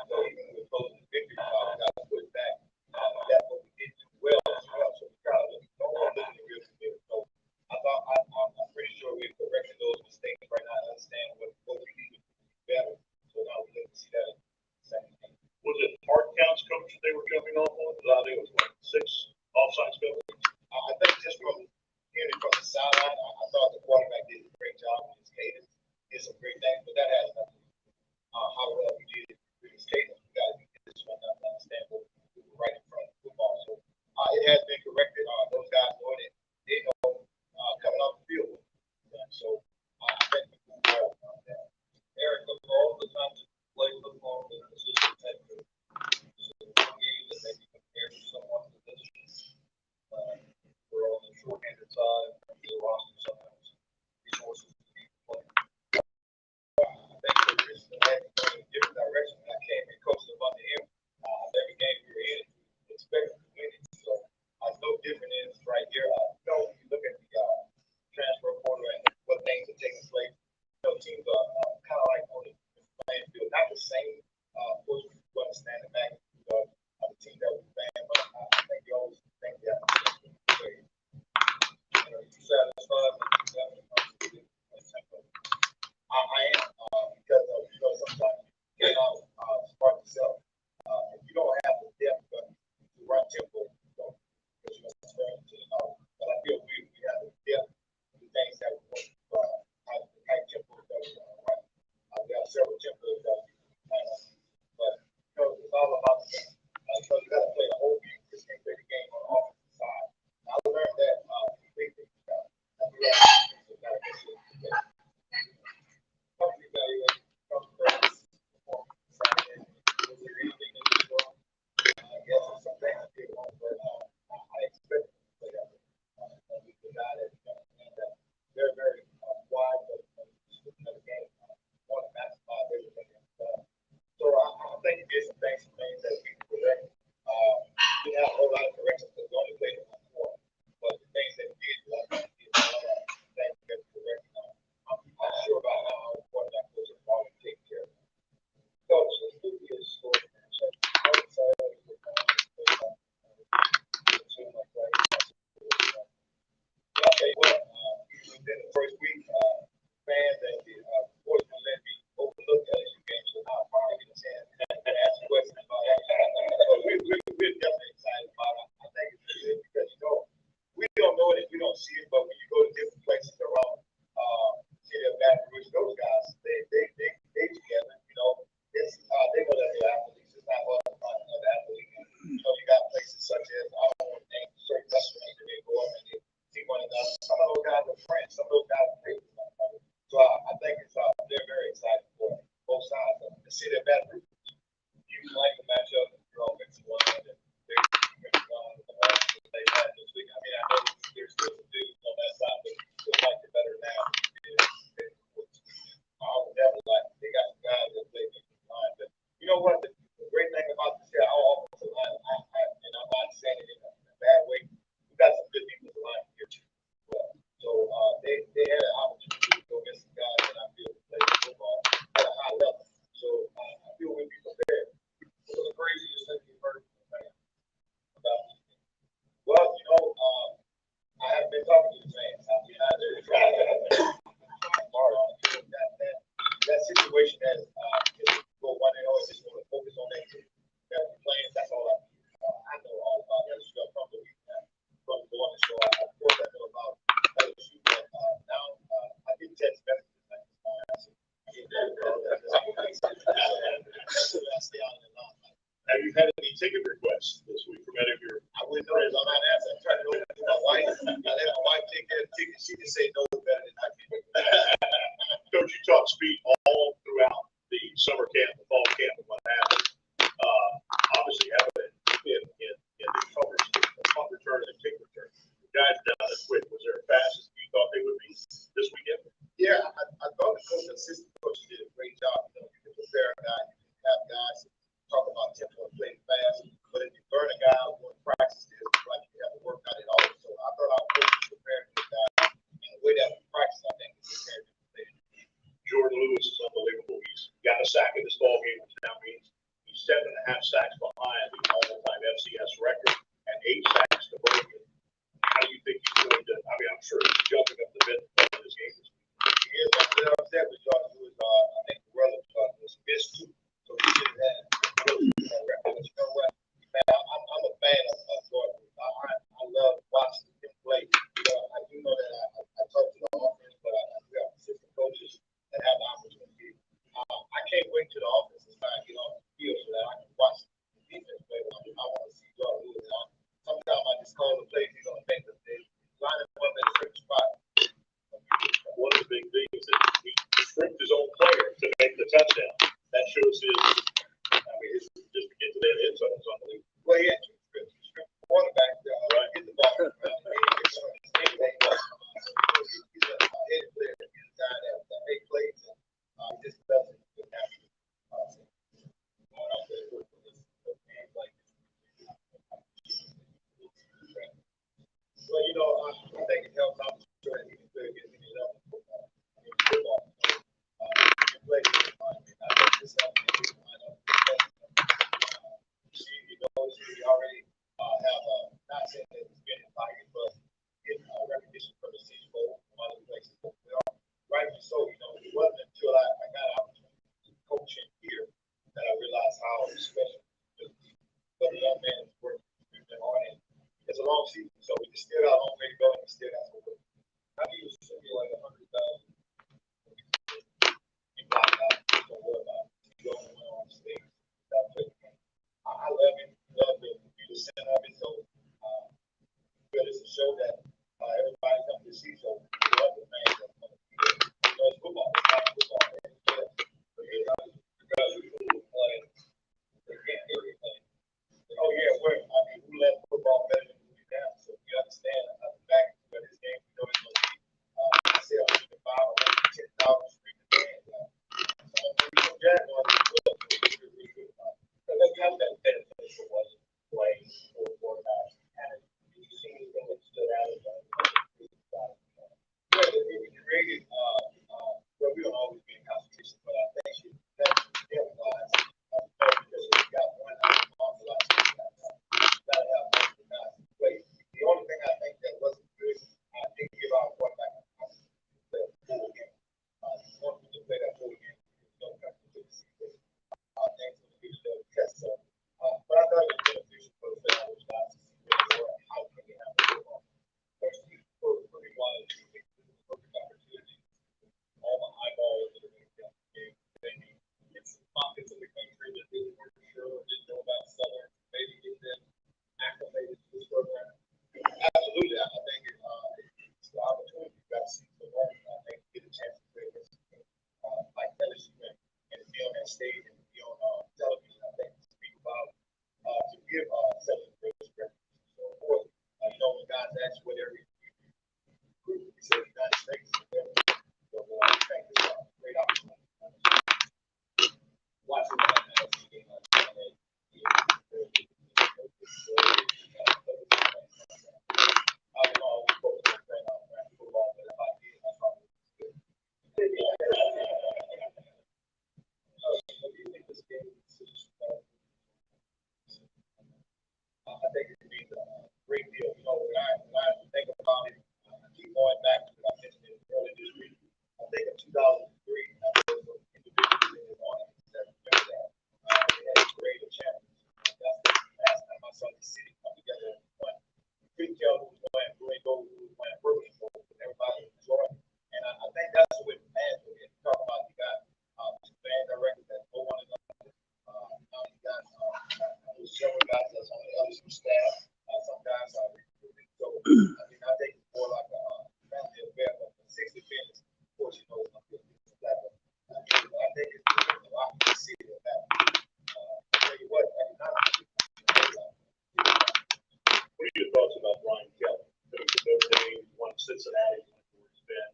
So even with closing the victory, we got to put it back. That's what we did do well as well. So we try to don't want to look in the rear view. So I'm pretty sure we've corrected those mistakes right now. I understand what we need to do better. So now we look to see that in the second game. Was it hard counts, coach, that they were jumping off on? I think it was what, 6 offsides penalties. I think just from hearing it from the sideline, I thought the quarterback did a great job with his cadence. Did some great things, but that has nothing to do with how well we did it with his cadence. We got to get this one up to understand what we were right in front of the football. So it has been corrected. Those guys know it. They know coming off the field. So I think we move forward on that. Eric, look for all the time to play football with a position type of game that maybe compared to someone's position. We're on the short-handed side of the roster sometimes. Resources to be playing. I think the reason that I had to go in a different direction when I came and coached up under him. Every game we were in, expected to win it. So no different is right here. You know, when you look at the transfer portal and what things are taking place, you know, teams are kind of like on the playing field, not the same. Of course, we understand the magnitude of the team that we're playing, but I think you always think that. Satisfied with I am because you know sometimes you cannot spark yourself. If you don't have the depth to run tempo, because you want to run to the out. But I feel we have the depth, the things that we want the right tempo that we want to run. We have several tempos that we plan on, but you know it's all about the game. So you got to play the whole game. You just can't play the game on the offensive side. I learned that completely. They're very wide, but the game want to maximize everything. So I think it is some things that we can correct. We have a whole lot of corrections because we only played one quarter. But the things that we did, like things that we corrected, I'm sure about how important that was involved in taking care of it. So it's good to get a score. So I would say I'll tell you what, within the first week, fans and the boys will let me overlook LSU games, so now I'm finally getting a chance to ask questions about that. So we're definitely excited about it. I think it's good because, you know, we don't know it if we don't see it, but when you go to different places around city of Baton Rouge, those guys, they together, you know, it's they know that they're athletes. It's not us finding other athletes. You know, you got places such as I don't want to name certain restaurants that they go up and they see one another. Some of those guys are friends. Some of those guys are crazy. So I think it's they're very excited for both sides of the city of Baton Rouge. You like the matchup, your offensive line, and they're they had this week. I mean, I know there's still some dudes on that side, but they like it better now. I would never like they got some guys that play defensive line, but you know what? The great thing about this year, our offensive line, and I'm not saying it in a bad way. We got some good defensive line here too. So they had an opportunity to go against some guys that I feel play football at a high level. So I feel we'll be prepared. So the craziest thing you've heard about this team. Well, you know, I have been talking to the fans. I mean, that situation has go 1-0 and just want to focus on that team that we're playing. That's all I know all about LSU. I'm from the going to show. Of course, I know about LSU, but now I get text messages like this morning. Have you had any ticket requests this week from any of your? I wouldn't know. I'm not asking. I'm trying to know my wife. I let my wife take care of the ticket. She can say no better than I can. Coach, you taught speed all throughout the summer camp, the fall camp, and what happened. Obviously, evident in the punt return and the kick return. The guys down there quick. Was there as fast as you thought they would be this weekend? United States. So, I think it's a great opportunity. Watching that game on Saturday, I think it means a great deal. You know, when I think about it, I keep going back to what I mentioned in early this week. I think of 2003. I was an individual in the audience that remember that. We had a great champions. That's the last time I saw the city come together and won. Couldn't tell who was playing Green Gold, who was playing Brooklyn Gold, but everybody enjoyed it. And I think that's what fans will get talk about. You got two band directors that know one another. Now you got several guys that's on the other staff. Some guys are recruiting. So I mean, I think it's more like a family affair, but 60 minutes, of course, you know, it's not good. I think it's a lot to see of that. Tell you what, economically. What are your thoughts about Brian Kelly? Notre Dame won Cincinnati, who's been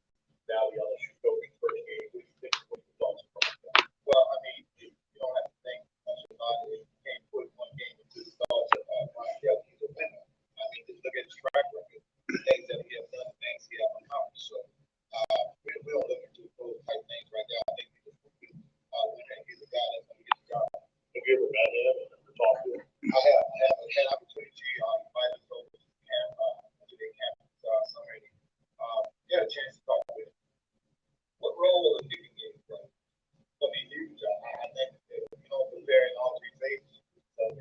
now the LSU coach first game. What do you think? What are your thoughts about that? Well, I mean, you don't have to think much about it. You can't put one game into the thoughts of Brian Kelly. He's a winner. I mean, just look at his track record, things that he has done, things he has accomplished. So we don't look into those type things right now. I think he's a winner. He's a guy that's going to get the job. Have you ever met him or talked to him? I have had opportunity to invite him over to camp, to their camp, summer. Had a chance to talk with him. What role will he be in? Going to be huge. I think that, you know, preparing all three phases of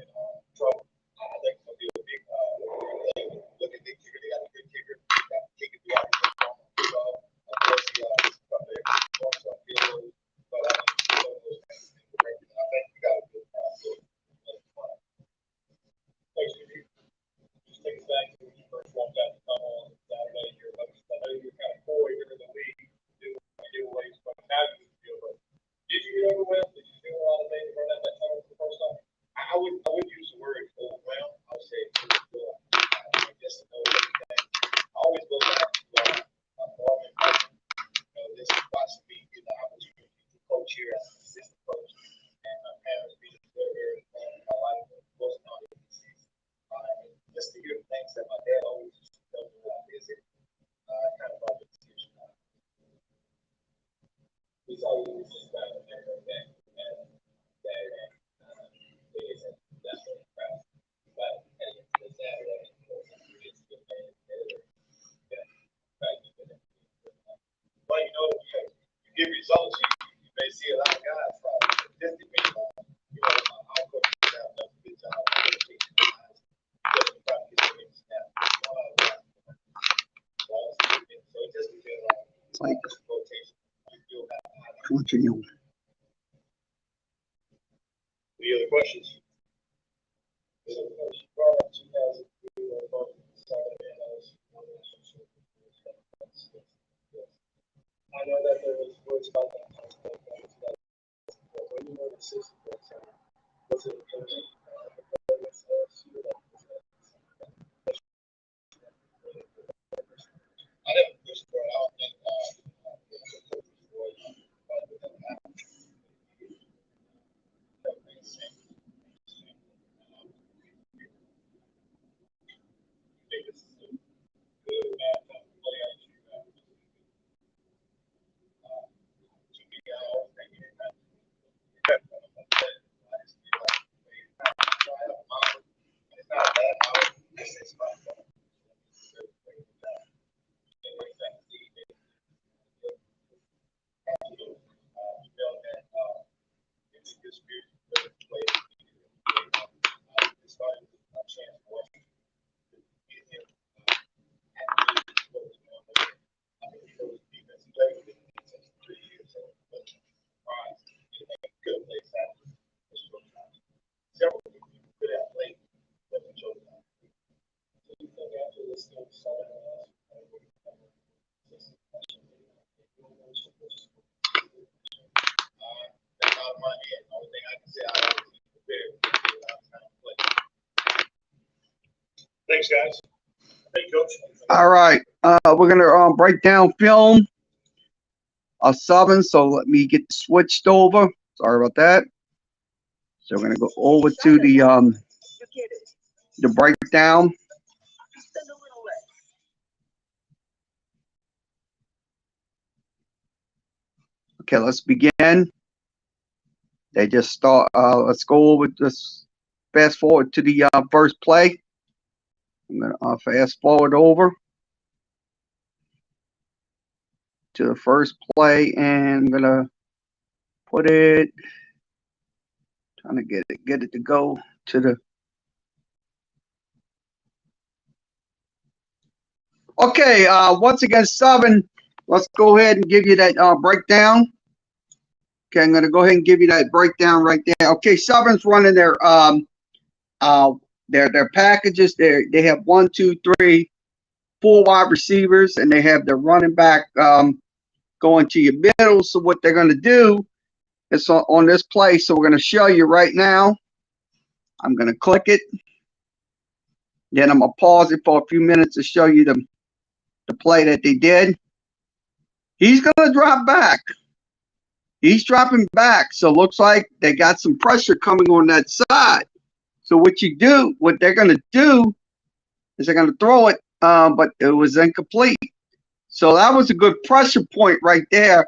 trouble. I think it's going to be a big thing. Look at the kicker. They got a good kicker. They got the kicker. They got a good ball. Of course, come there, some field goals. But I mean, some of those things. I think we got a good just take us back to when you first walked out to come on Saturday. I know you were kind of coy here in the league, doing giveaways, but how do you feel? But did you get overwhelmed? Did you feel a lot of things right at that time for the first time? I would use the word overwhelmed. I would say just to know everything. I always go back to Morgan. You know, this is watching me get the opportunity to coach here as an assistant coach, and my parents being very important in my life. Of course, not just to hear things that my dad always used to tell me when I visit, kind of brought me to tears. He's always just got to remember that it isn't definitely impressed. But heading into the Saturday, it's good man. Well, you know, you get results, you may see a lot of guys just depending on, you know, how coaches have done a good job of educating the guys. It's like continuing. Any other questions? I know that there was words about that. When you were the assistant coach, was it I didn't push for it. I don't think Thanks, guys. Thank you, Coach. All right. We're gonna break down film of Southern. So let me get switched over. Sorry about that. So we're gonna go over to the breakdown. Okay, let's begin. They just start. Let's go over this. Fast forward to the first play. I'm gonna fast forward over to the first play, and I'm gonna put it. Trying to get it to go to the. Okay. Once again, Southern. Let's go ahead and give you that breakdown. Okay, I'm gonna go ahead and give you that breakdown right there. Okay, Southern's running their packages. They have 1, 2, 3, 4 wide receivers, and they have their running back going to your middle. So what they're going to do is on this play. So we're going to show you right now. I'm going to click it. Then I'm going to pause it for a few minutes to show you the play that they did. He's going to drop back. He's dropping back. So it looks like they got some pressure coming on that side. So what they're going to do is they're going to throw it, but it was incomplete. So that was a good pressure point right there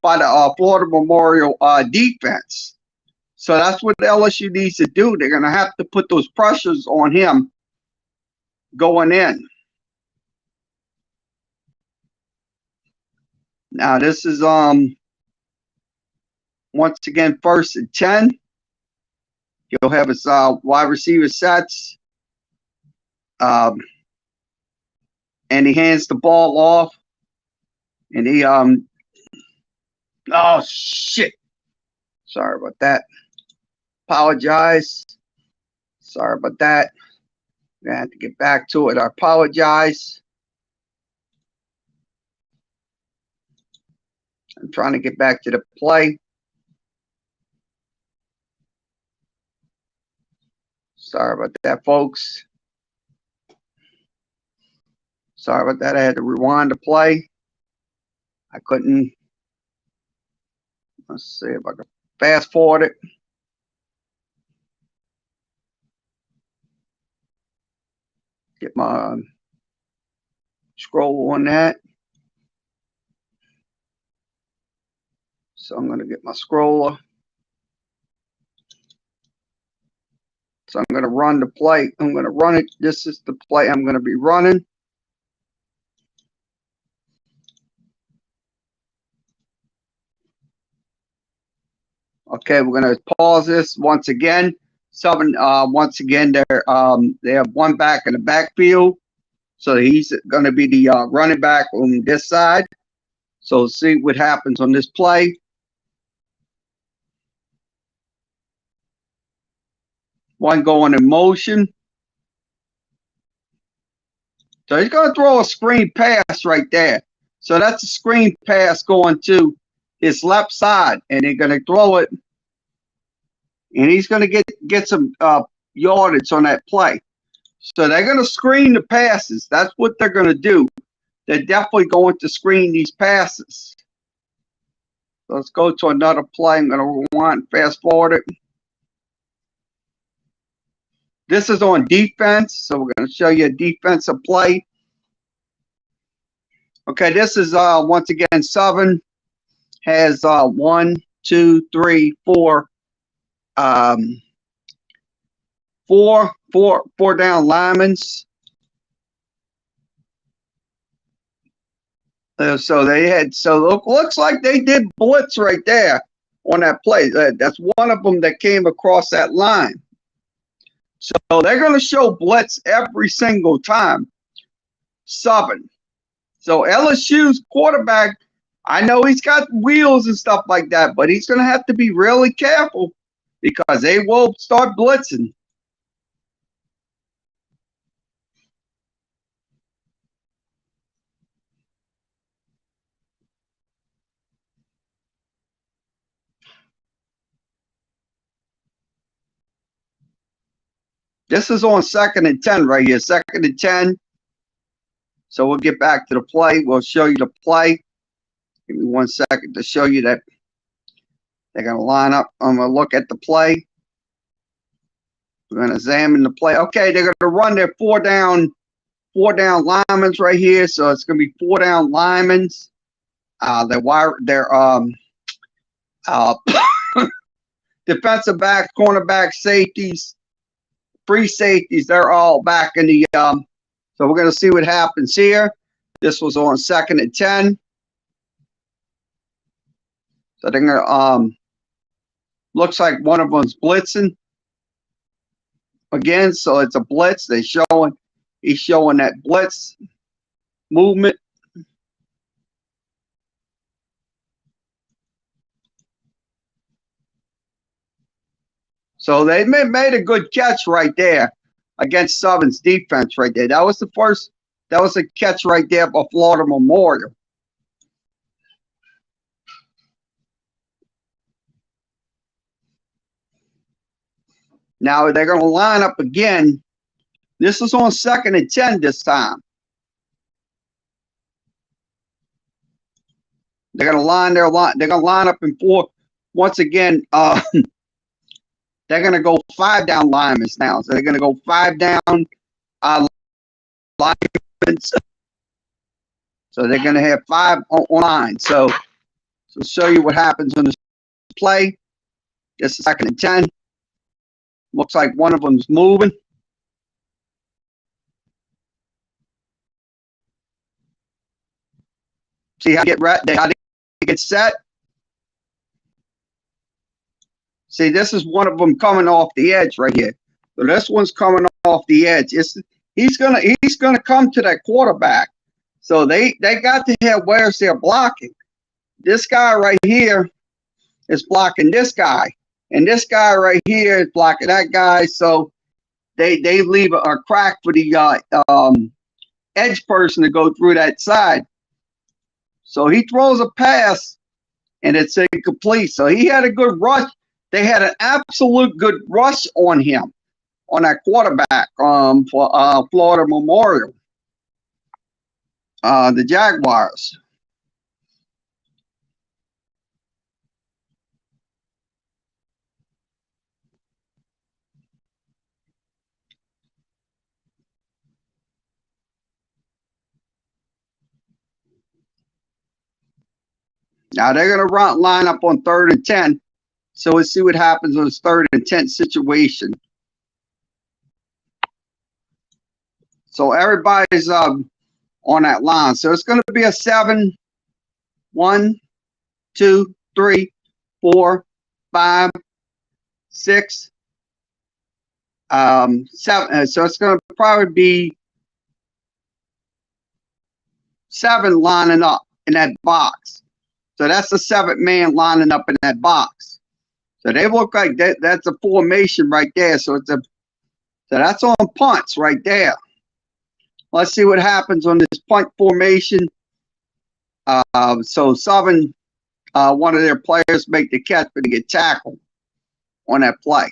by the Florida Memorial defense. So that's what LSU needs to do. They're going to have to put those pressures on him going in. Now this is once again 1st and 10. He'll have his wide receiver sets. And he hands the ball off. And he oh shit. Sorry about that. Apologize. Sorry about that. I have to get back to it. I apologize. I'm trying to get back to the play. Sorry about that, folks. Sorry about that. I had to rewind the play. I couldn't. Let's see if I can fast forward it. Get my scroll on that. So I'm going to get my scroller. So I'm going to run the play. I'm going to run it. This is the play I'm going to be running. Okay, we're going to pause this once again. Southern, once again, they have one back in the backfield. So he's going to be the running back on this side. So see what happens on this play. One going in motion. So he's going to throw a screen pass right there. So that's a screen pass going to his left side. And they're going to throw it. And he's going to get some yardage on that play. So they're going to screen the passes. That's what they're going to do. They're definitely going to screen these passes. So let's go to another play. I'm going to rewind, fast forward it. This is on defense. So we're going to show you a defensive play. Okay, this is once again Southern has 1, 2, 3, 4, 4 down linemen. So they had looks like they did blitz right there on that play. That's one of them that came across that line. So they're going to show blitz every single time. Southern. So LSU's quarterback, I know he's got wheels and stuff like that, but he's going to have to be really careful because they will start blitzing. This is on 2nd and 10 right here. 2nd and 10. So we'll get back to the play. We'll show you the play. Give me 1 second to show you that they're going to line up. I'm going to look at the play. We're going to examine the play. Okay, they're going to run their four down linemen right here. So it's going to be 4 down linemen. Their defensive backs, cornerback, safeties, free safeties, they're all back in the so we're going to see what happens here. This was on 2nd and 10. So they're going to looks like one of them's blitzing again, so it's a blitz. He's showing that blitz movement. So they made a good catch right there against Southern's defense right there. That was a catch right there by Florida Memorial. Now they're going to line up again. This is on 2nd and 10 this time. They're going to line up in 4. Once again, they're going to go 5 down linemen now. So they're going to go 5 down linemen. So they're going to have 5 on line. So show you what happens in this play. This is 2nd and 10. Looks like one of them's moving. See how they get set. See, this is one of them coming off the edge right here. So this one's coming off the edge. He's gonna come to that quarterback. So they got to have where's they're blocking. This guy right here is blocking this guy. And this guy right here is blocking that guy. So they leave a crack for the edge person to go through that side. So he throws a pass, and it's incomplete. So he had a good rush. They had an absolute good rush on him, on that quarterback for Florida Memorial, the Jaguars. Now they're going to line up on 3rd and 10. So let's see what happens on this 3rd and 10 situation. So everybody's on that line. So it's going to be a 7, 1, 2, 3, 4, 5, 6, 7. So it's going to probably be 7 lining up in that box. So that's the 7th man lining up in that box. So they look like that's a formation right there. So that's on punts right there. Let's see what happens on this punt formation. So Southern, one of their players make the catch, but they get tackled on that play.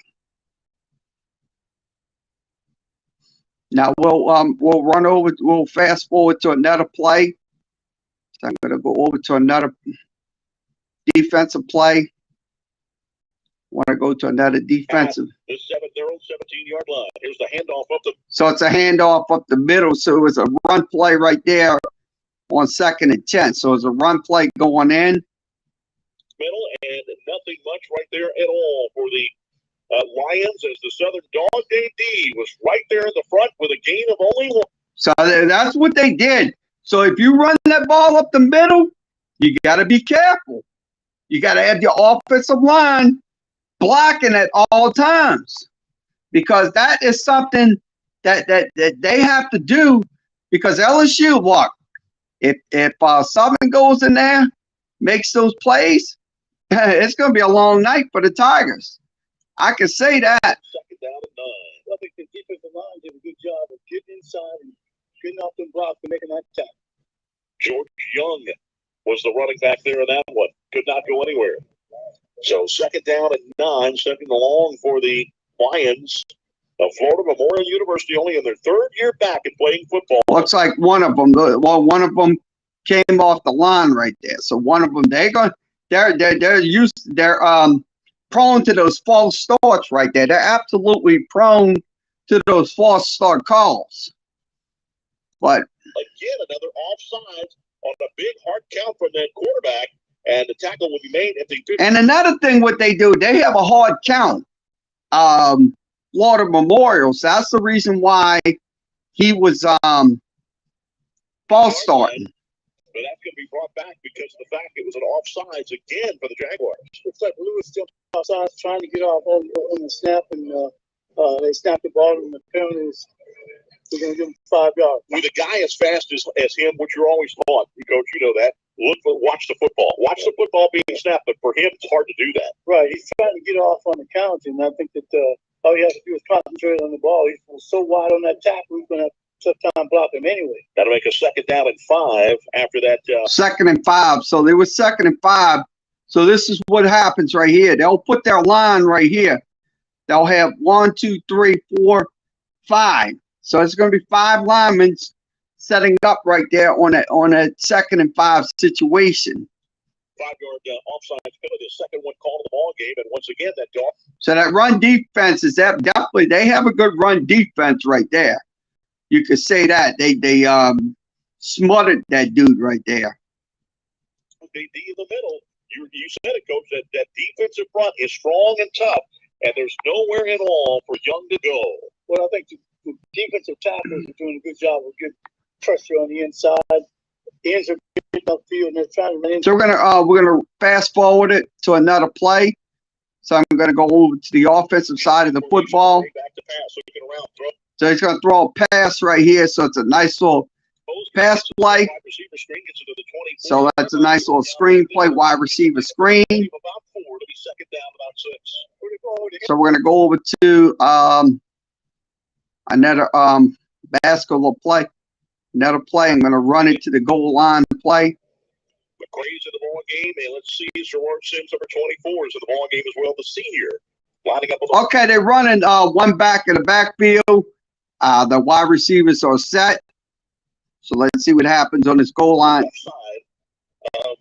Now we'll fast forward to another play. So I'm going to go over to another defensive play. Want to go to another defensive. The 17-yard line. Here's the handoff up the. So it's a handoff up the middle. So it was a run play right there on 2nd and 10. So it's a run play going in. Middle and nothing much right there at all for the Lions as the Southern Dog Day D was right there in the front with a gain of only 1. So that's what they did. So if you run that ball up the middle, you got to be careful. You got to have your offensive line blocking at all times, because that is something that they have to do, because LSU, look, if Southern goes in there, makes those plays, it's going to be a long night for the Tigers. I can say that. 2nd down and 9. I think the defensive line did a good job of getting inside and getting off them blocks and making that tackle. George Young was the running back there in that one. Could not go anywhere. So 2nd down and 9, stepping along for the Lions. of Florida Memorial University, only in their third year back in playing football. Looks like one of them. Well, one of them came off the line right there. So one of them, they're prone to those false starts right there. They're absolutely prone to those false start calls. But again, another offside on a big hard count from that quarterback, and the tackle will be made at the 50. And another thing, what they do, they have a hard count. Florida Memorial. So that's the reason why he was false starting. But that's going to be brought back because of the fact it was an offsides again for the Jaguars. Looks like Lewis jumped offside trying to get off on the snap, and they snapped the ball, and the penalties. They're going to give him 5 yards. With a guy as fast as him, which you're always taught, Coach, you know that. Watch the football. Watch the football being snapped, but for him, it's hard to do that. Right. He's trying to get off on the count, and I think that all he has to do is concentrate on the ball. He was so wide on that tackle, he's going to have tough time blocking anyway. That'll make a 2nd down and 5 after that. 2nd and 5. So they were 2nd and 5. So this is what happens right here. They'll put their line right here. They'll have 1, 2, 3, 4, 5. So it's going to be 5 linemen setting up right there on a 2nd and 5 situation. 5-yard offside penalty, the second one called the ball game, and once again that dog. So that run defense is definitely, they have a good run defense right there. You could say that they smothered that dude right there. Okay, D in the middle. You said it, Coach. That defensive front is strong and tough, and there's nowhere at all for Young to go. Well, I think the defensive tackles are doing a good job of good pressure on the inside. The ends are getting upfield, and they're trying to run in. So we're gonna fast forward it to another play. So I'm gonna go over to the offensive side of the football. So he's gonna throw a pass right here. So it's a nice little pass play. So that's a nice little screen play, wide receiver screen. So we're gonna go over to another basketball play. Another play. I'm gonna run it to the goal line play. McCray's in the ball game, and let's see, Gerard Sims, number 24, is in the ball game as well, the senior. Lining up on Okay, they're running one back in the backfield. The wide receivers are set. So let's see what happens on this goal line. Of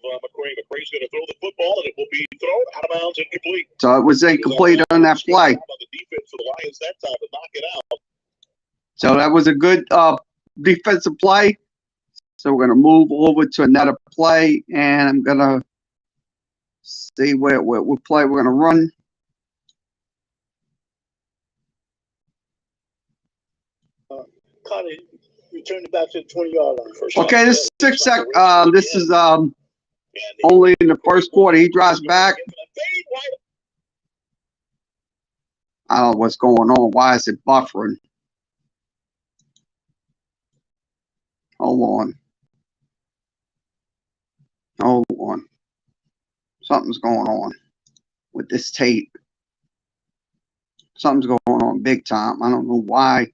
McCray. McCray's going to throw the football, and it will be thrown out of bounds, incomplete. So it was incomplete on that play. The defense for the Lions that time to knock it out. So that was a good defensive play. So we're going to move over to another play, and I'm going to see what play we're going to run. Connie returned it back to the 20-yard line. Okay, this is 6 seconds. This is only in the first quarter. He drives back. I don't know what's going on. Why is it buffering? Hold on. Hold on. Something's going on with this tape. Something's going on big time. I don't know why.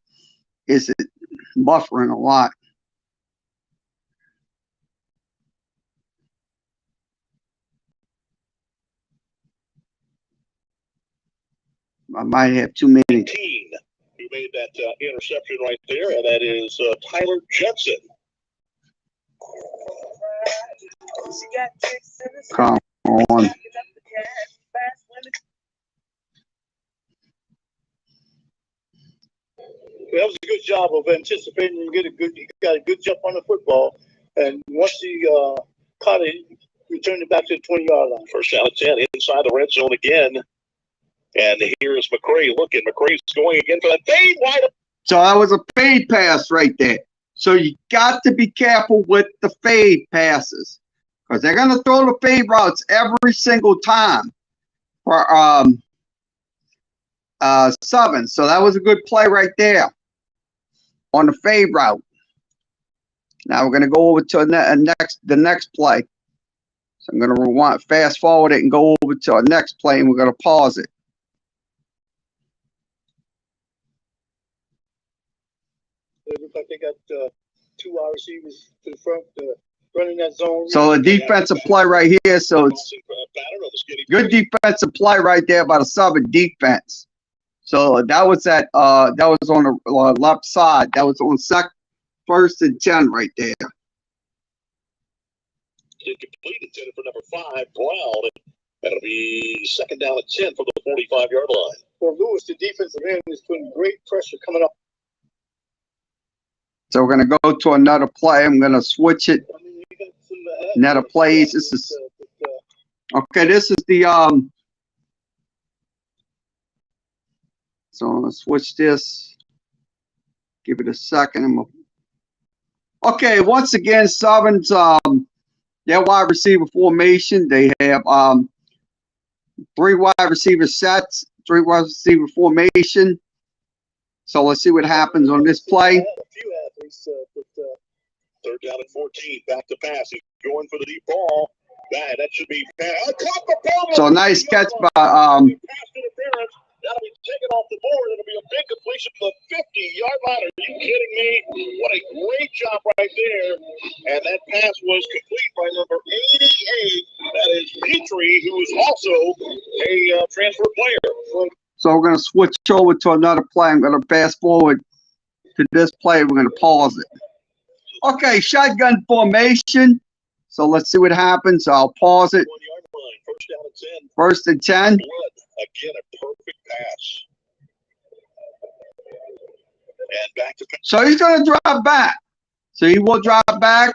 Is it buffering a lot? I might have too many. Who made that interception right there, and that is Tyler Jensen. Come on. That was a good job of anticipating and he got a good jump on the football, and once he caught it, he returned it back to the 20-yard line. First down and 10 inside the red zone again. And here is McCray looking. McCray's going again for that fade wide. So that was a fade pass right there. So you got to be careful with the fade passes because they're going to throw the fade routes every single time for Southern. So that was a good play right there on the fade route. Now we're going to go over to the next play. So I'm going to rewind, fast forward it and go over to our next play, and we're going to pause it. It looks like they got 2 wide receivers to the front running that zone. So the defensive play right here. So it's good defensive play right there by the Southern defense. So that was on the left side. That was on first and 10 right there. Incomplete, intended for number 5, Brown. That'll be second down at 10 from the 45-yard line. For Lewis, the defensive end is putting great pressure coming up. So we're going to go to another play. I'm going to switch it. Another plays. This is okay. This is the So I'm going to switch this. Give it a second. Okay, once again, Southern's their wide receiver formation. They have 3 wide receiver sets, 3 wide receiver formation. So let's see what happens on this play. A few athletes, third down and 14. Back to pass. He's going for the deep ball. That should be. So nice catch by That'll be taken off the board. It'll be a big completion to the 50-yard line. Are you kidding me? What a great job right there. And that pass was complete by number 88. That is Petrie, who is also a transfer player. So we're going to switch over to another play. I'm going to fast forward to this play. We're going to pause it. Okay, shotgun formation. So let's see what happens. I'll pause it. 1-yard line. First down and 10. First and 10. Again, a perfect pass. And back to pass. So he's going to drive back. So he will drive back.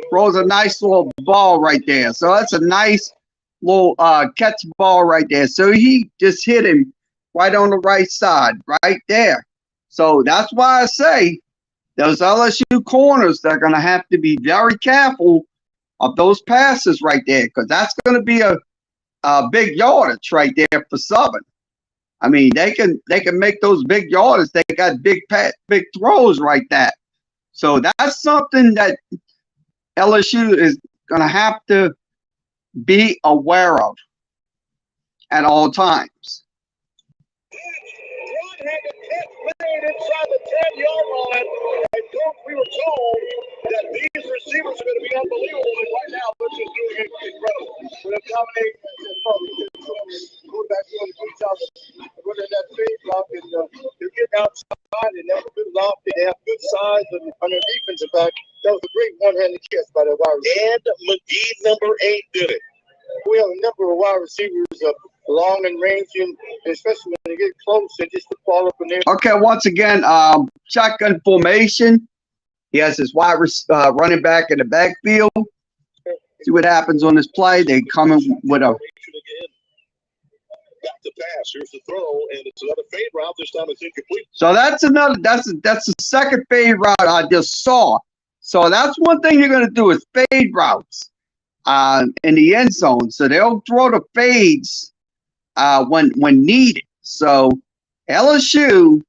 Throws a nice little ball right there. So that's a nice little catch ball right there. So he just hit him right on the right side, right there. So that's why I say those LSU corners, they're going to have to be very careful of those passes right there, because that's going to be a big yardage right there for Southern. I mean, they can make those big yardage. They got big throws right there. So that's something that LSU is going to have to be aware of at all times. Run had the catch made inside the 10-yard line. And folks, we were told that these receivers are going to be unbelievable, and right now they're just doing it incredible. We're going to dominate quarterback doing a good job of running that fade block, and they're getting outside and have a good lock. They have good size on their defensive back. That was a great one-handed catch by the wide receiver. And McGee, number 8, did it. We have a number of wide receivers long and ranging, especially when they get close, they just fall up in there. Okay, once again, shotgun formation. He has his running back in the backfield. See what happens on this play. They come in with a. Back to pass. Here's the throw, and it's another fade route. This time it's incomplete. So that's the second fade route I just saw. So that's one thing you're going to do is fade routes in the end zone. So they'll throw the fades when needed. So LSU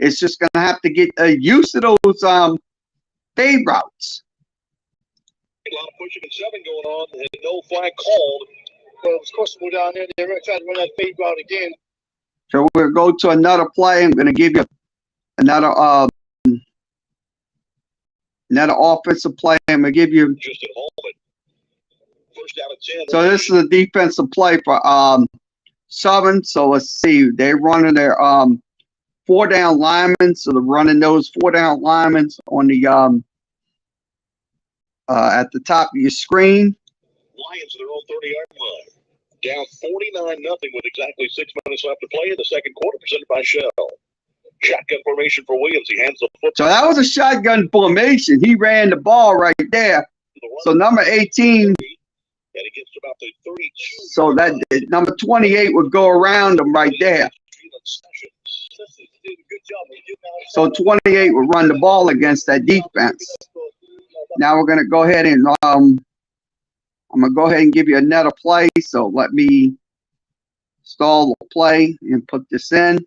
is just going to have to get used to those fade routes. A lot of pushing and shoving going on, and no flag called. Well, of course, we're down there. They're going to try to run that fade route again. So we're going to go to another play. I'm going to give you another offensive play. I'm going to give you. Just a moment. First down at 10. So this is a defensive play for Southern. So let's see. They're running their 4-down linemen. So they're running those 4-down linemen on the at the top of your screen. Lions at their own 30-yard line. Down 49-0 with exactly 6 minutes left to play in the second quarter, presented by Shell. Shotgun formation for Williams. He hands the football. So that was a shotgun formation. He ran the ball right there. So number 18. And he gets to about the 32. So that number 28 would go around him right there. So 28 would run the ball against that defense. Now we're going to go ahead and I'm going to go ahead and give you another play. So let me stall the play and put this in.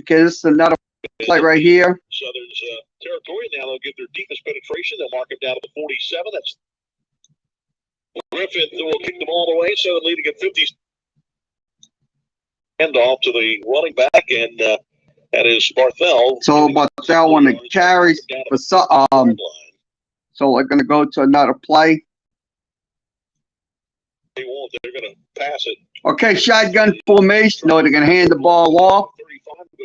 Okay, this is another play right here. Southern's territory. Now they'll get their deepest penetration. They'll mark it down to the 47. That's Griffin will kick the ball away. Southern leading at 50. Hand off to the running back, and that is Barthel. So Barthel on the carries for so we're going to go to another play. They won't. They're going to pass it Okay, shotgun formation. No, they're going to hand the ball off.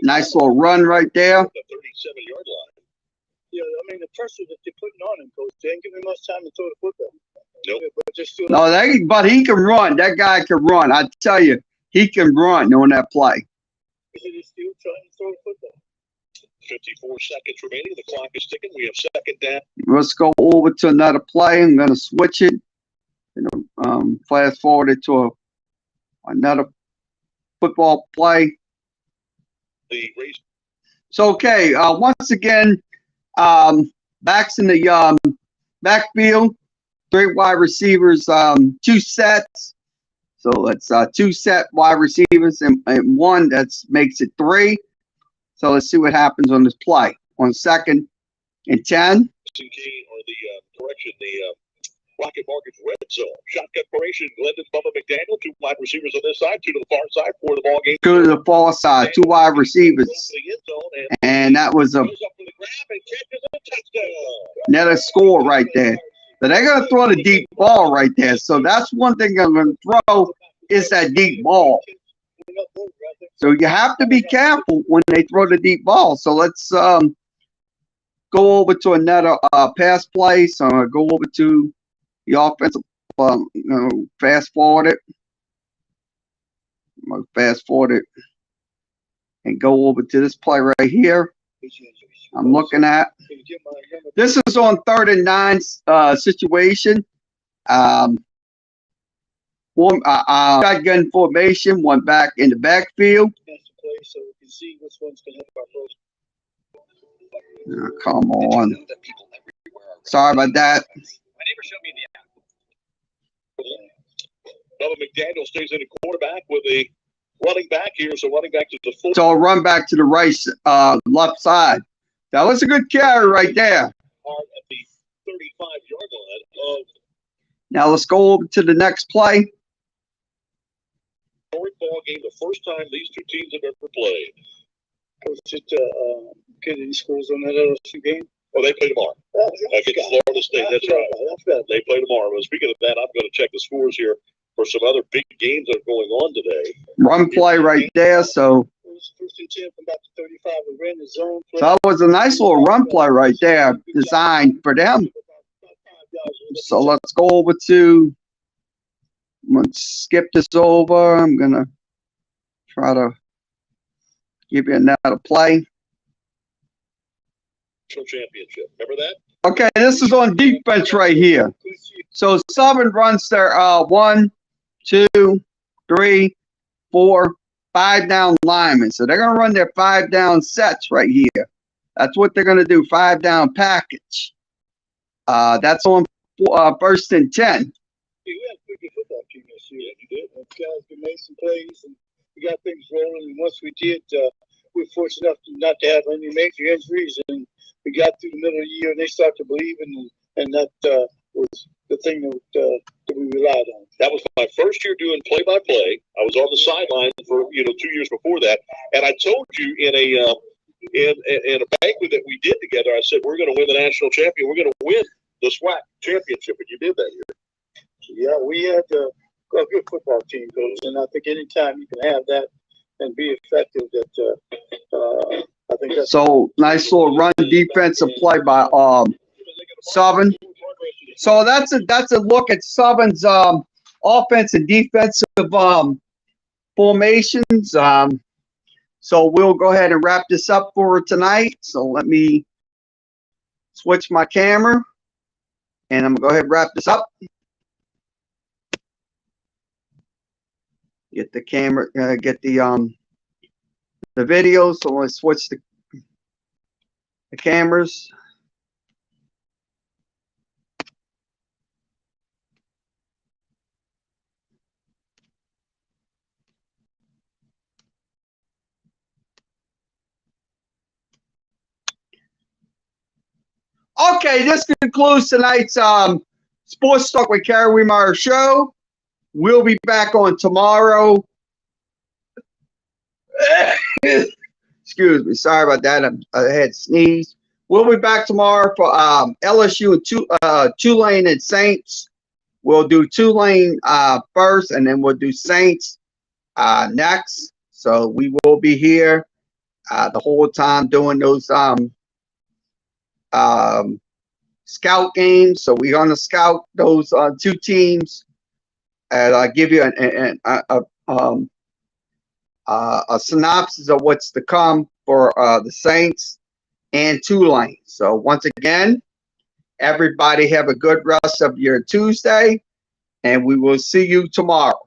Nice little run right there. The 37-yard line. Yeah, I mean, the pressure that they're putting on him, coach, they ain't giving him much time to throw the football. Nope. But just still No, but he can run. That guy can run. I tell you, he can run on that play. He's still trying to throw the football. 54 seconds remaining. The clock is ticking. We have second down. Let's go over to another play. I'm going to switch it. Fast forward it to another football play. The race. So, okay, once again, backs in the backfield, 3 wide receivers, 2 sets. So it's 2 set wide receivers and 1 that makes it 3. So let's see what happens on this play. On 2nd and 10. Or the correction, the Rocket Mortgage red zone. Shotgun formation. Glendon, Bubba McDaniel. 2 wide receivers on this side. 2 to the far side. 4 to the ball game. Go to the far side. 2 wide receivers. And that was another score right there. But they're going to throw the deep ball right there. So that's one thing I'm going to throw is that deep ball. So you have to be careful when they throw the deep ball. So let's go over to another pass play. So I'm going to go over to the offensive, fast forward it. I'm going to fast forward it and go over to this play right here. I'm looking at. This is on 3rd and 9 situation. Shotgun formation, 1 back in the backfield. Oh, come on. Sorry about that. My neighbor showed me the app. Bubba McDaniel stays in the quarterback with a running back here. So running back to the full. So I'll run back to the right, left side. That was a good carry right there. At the 35-yard line of. Now let's go over to the next play. Ball game, the first time these 2 teams have ever played. Coach, get any scores on that LSU game? Oh, they play tomorrow. Against Florida State. That's right. They play tomorrow. Well, speaking of that, I'm going to check the scores here for some other big games that are going on today. Run play right there. So First and 10 from about the 35. We ran the zone play. that was a nice little run play right there, designed for them. So let's go over to. I'm going to skip this over. I'm going to try to give you another play. Championship. Remember that? Okay, this is on defense right here. So Southern runs their 1, 2, 3, 4, 5 down linemen. So they're going to run their 5 down sets right here. That's what they're going to do, 5 down package. That's on 1st and 10. We had a pretty good football team this year. Guys can make some plays, and we got things rolling. And once we did, we were fortunate enough not to have any major injuries, and we got through the middle of the year, and they started to believe in, and that was the thing that we relied on. That was my first year doing play-by-play. I was on the sideline for 2 years before that, and I told you in a banquet that we did together, I said we're going to win the national champion. We're going to win the SWAC championship, and you did that year. Yeah, we had a good football team, Coach, and I think anytime you can have that and be effective, that I think that's so nice little run defensive play by Southern. So that's a look at Southern's offense and defensive formations. So we'll go ahead and wrap this up for tonight. So let me switch my camera, and I'm gonna go ahead and wrap this up. Get the camera, get the video. So let's switch the cameras. Okay, this concludes tonight's Sports Talk with Kerry Wehmeyer show. We'll be back on tomorrow. Excuse me, sorry about that. I had sneezed. We'll be back tomorrow for LSU and Tulane and Saints. We'll do Tulane first, and then we'll do Saints next. So we will be here the whole time doing those scout games. So we're gonna scout those two teams, and I'll give you a synopsis of what's to come for the Saints and Tulane. So once again, everybody have a good rest of your Tuesday, and we will see you tomorrow.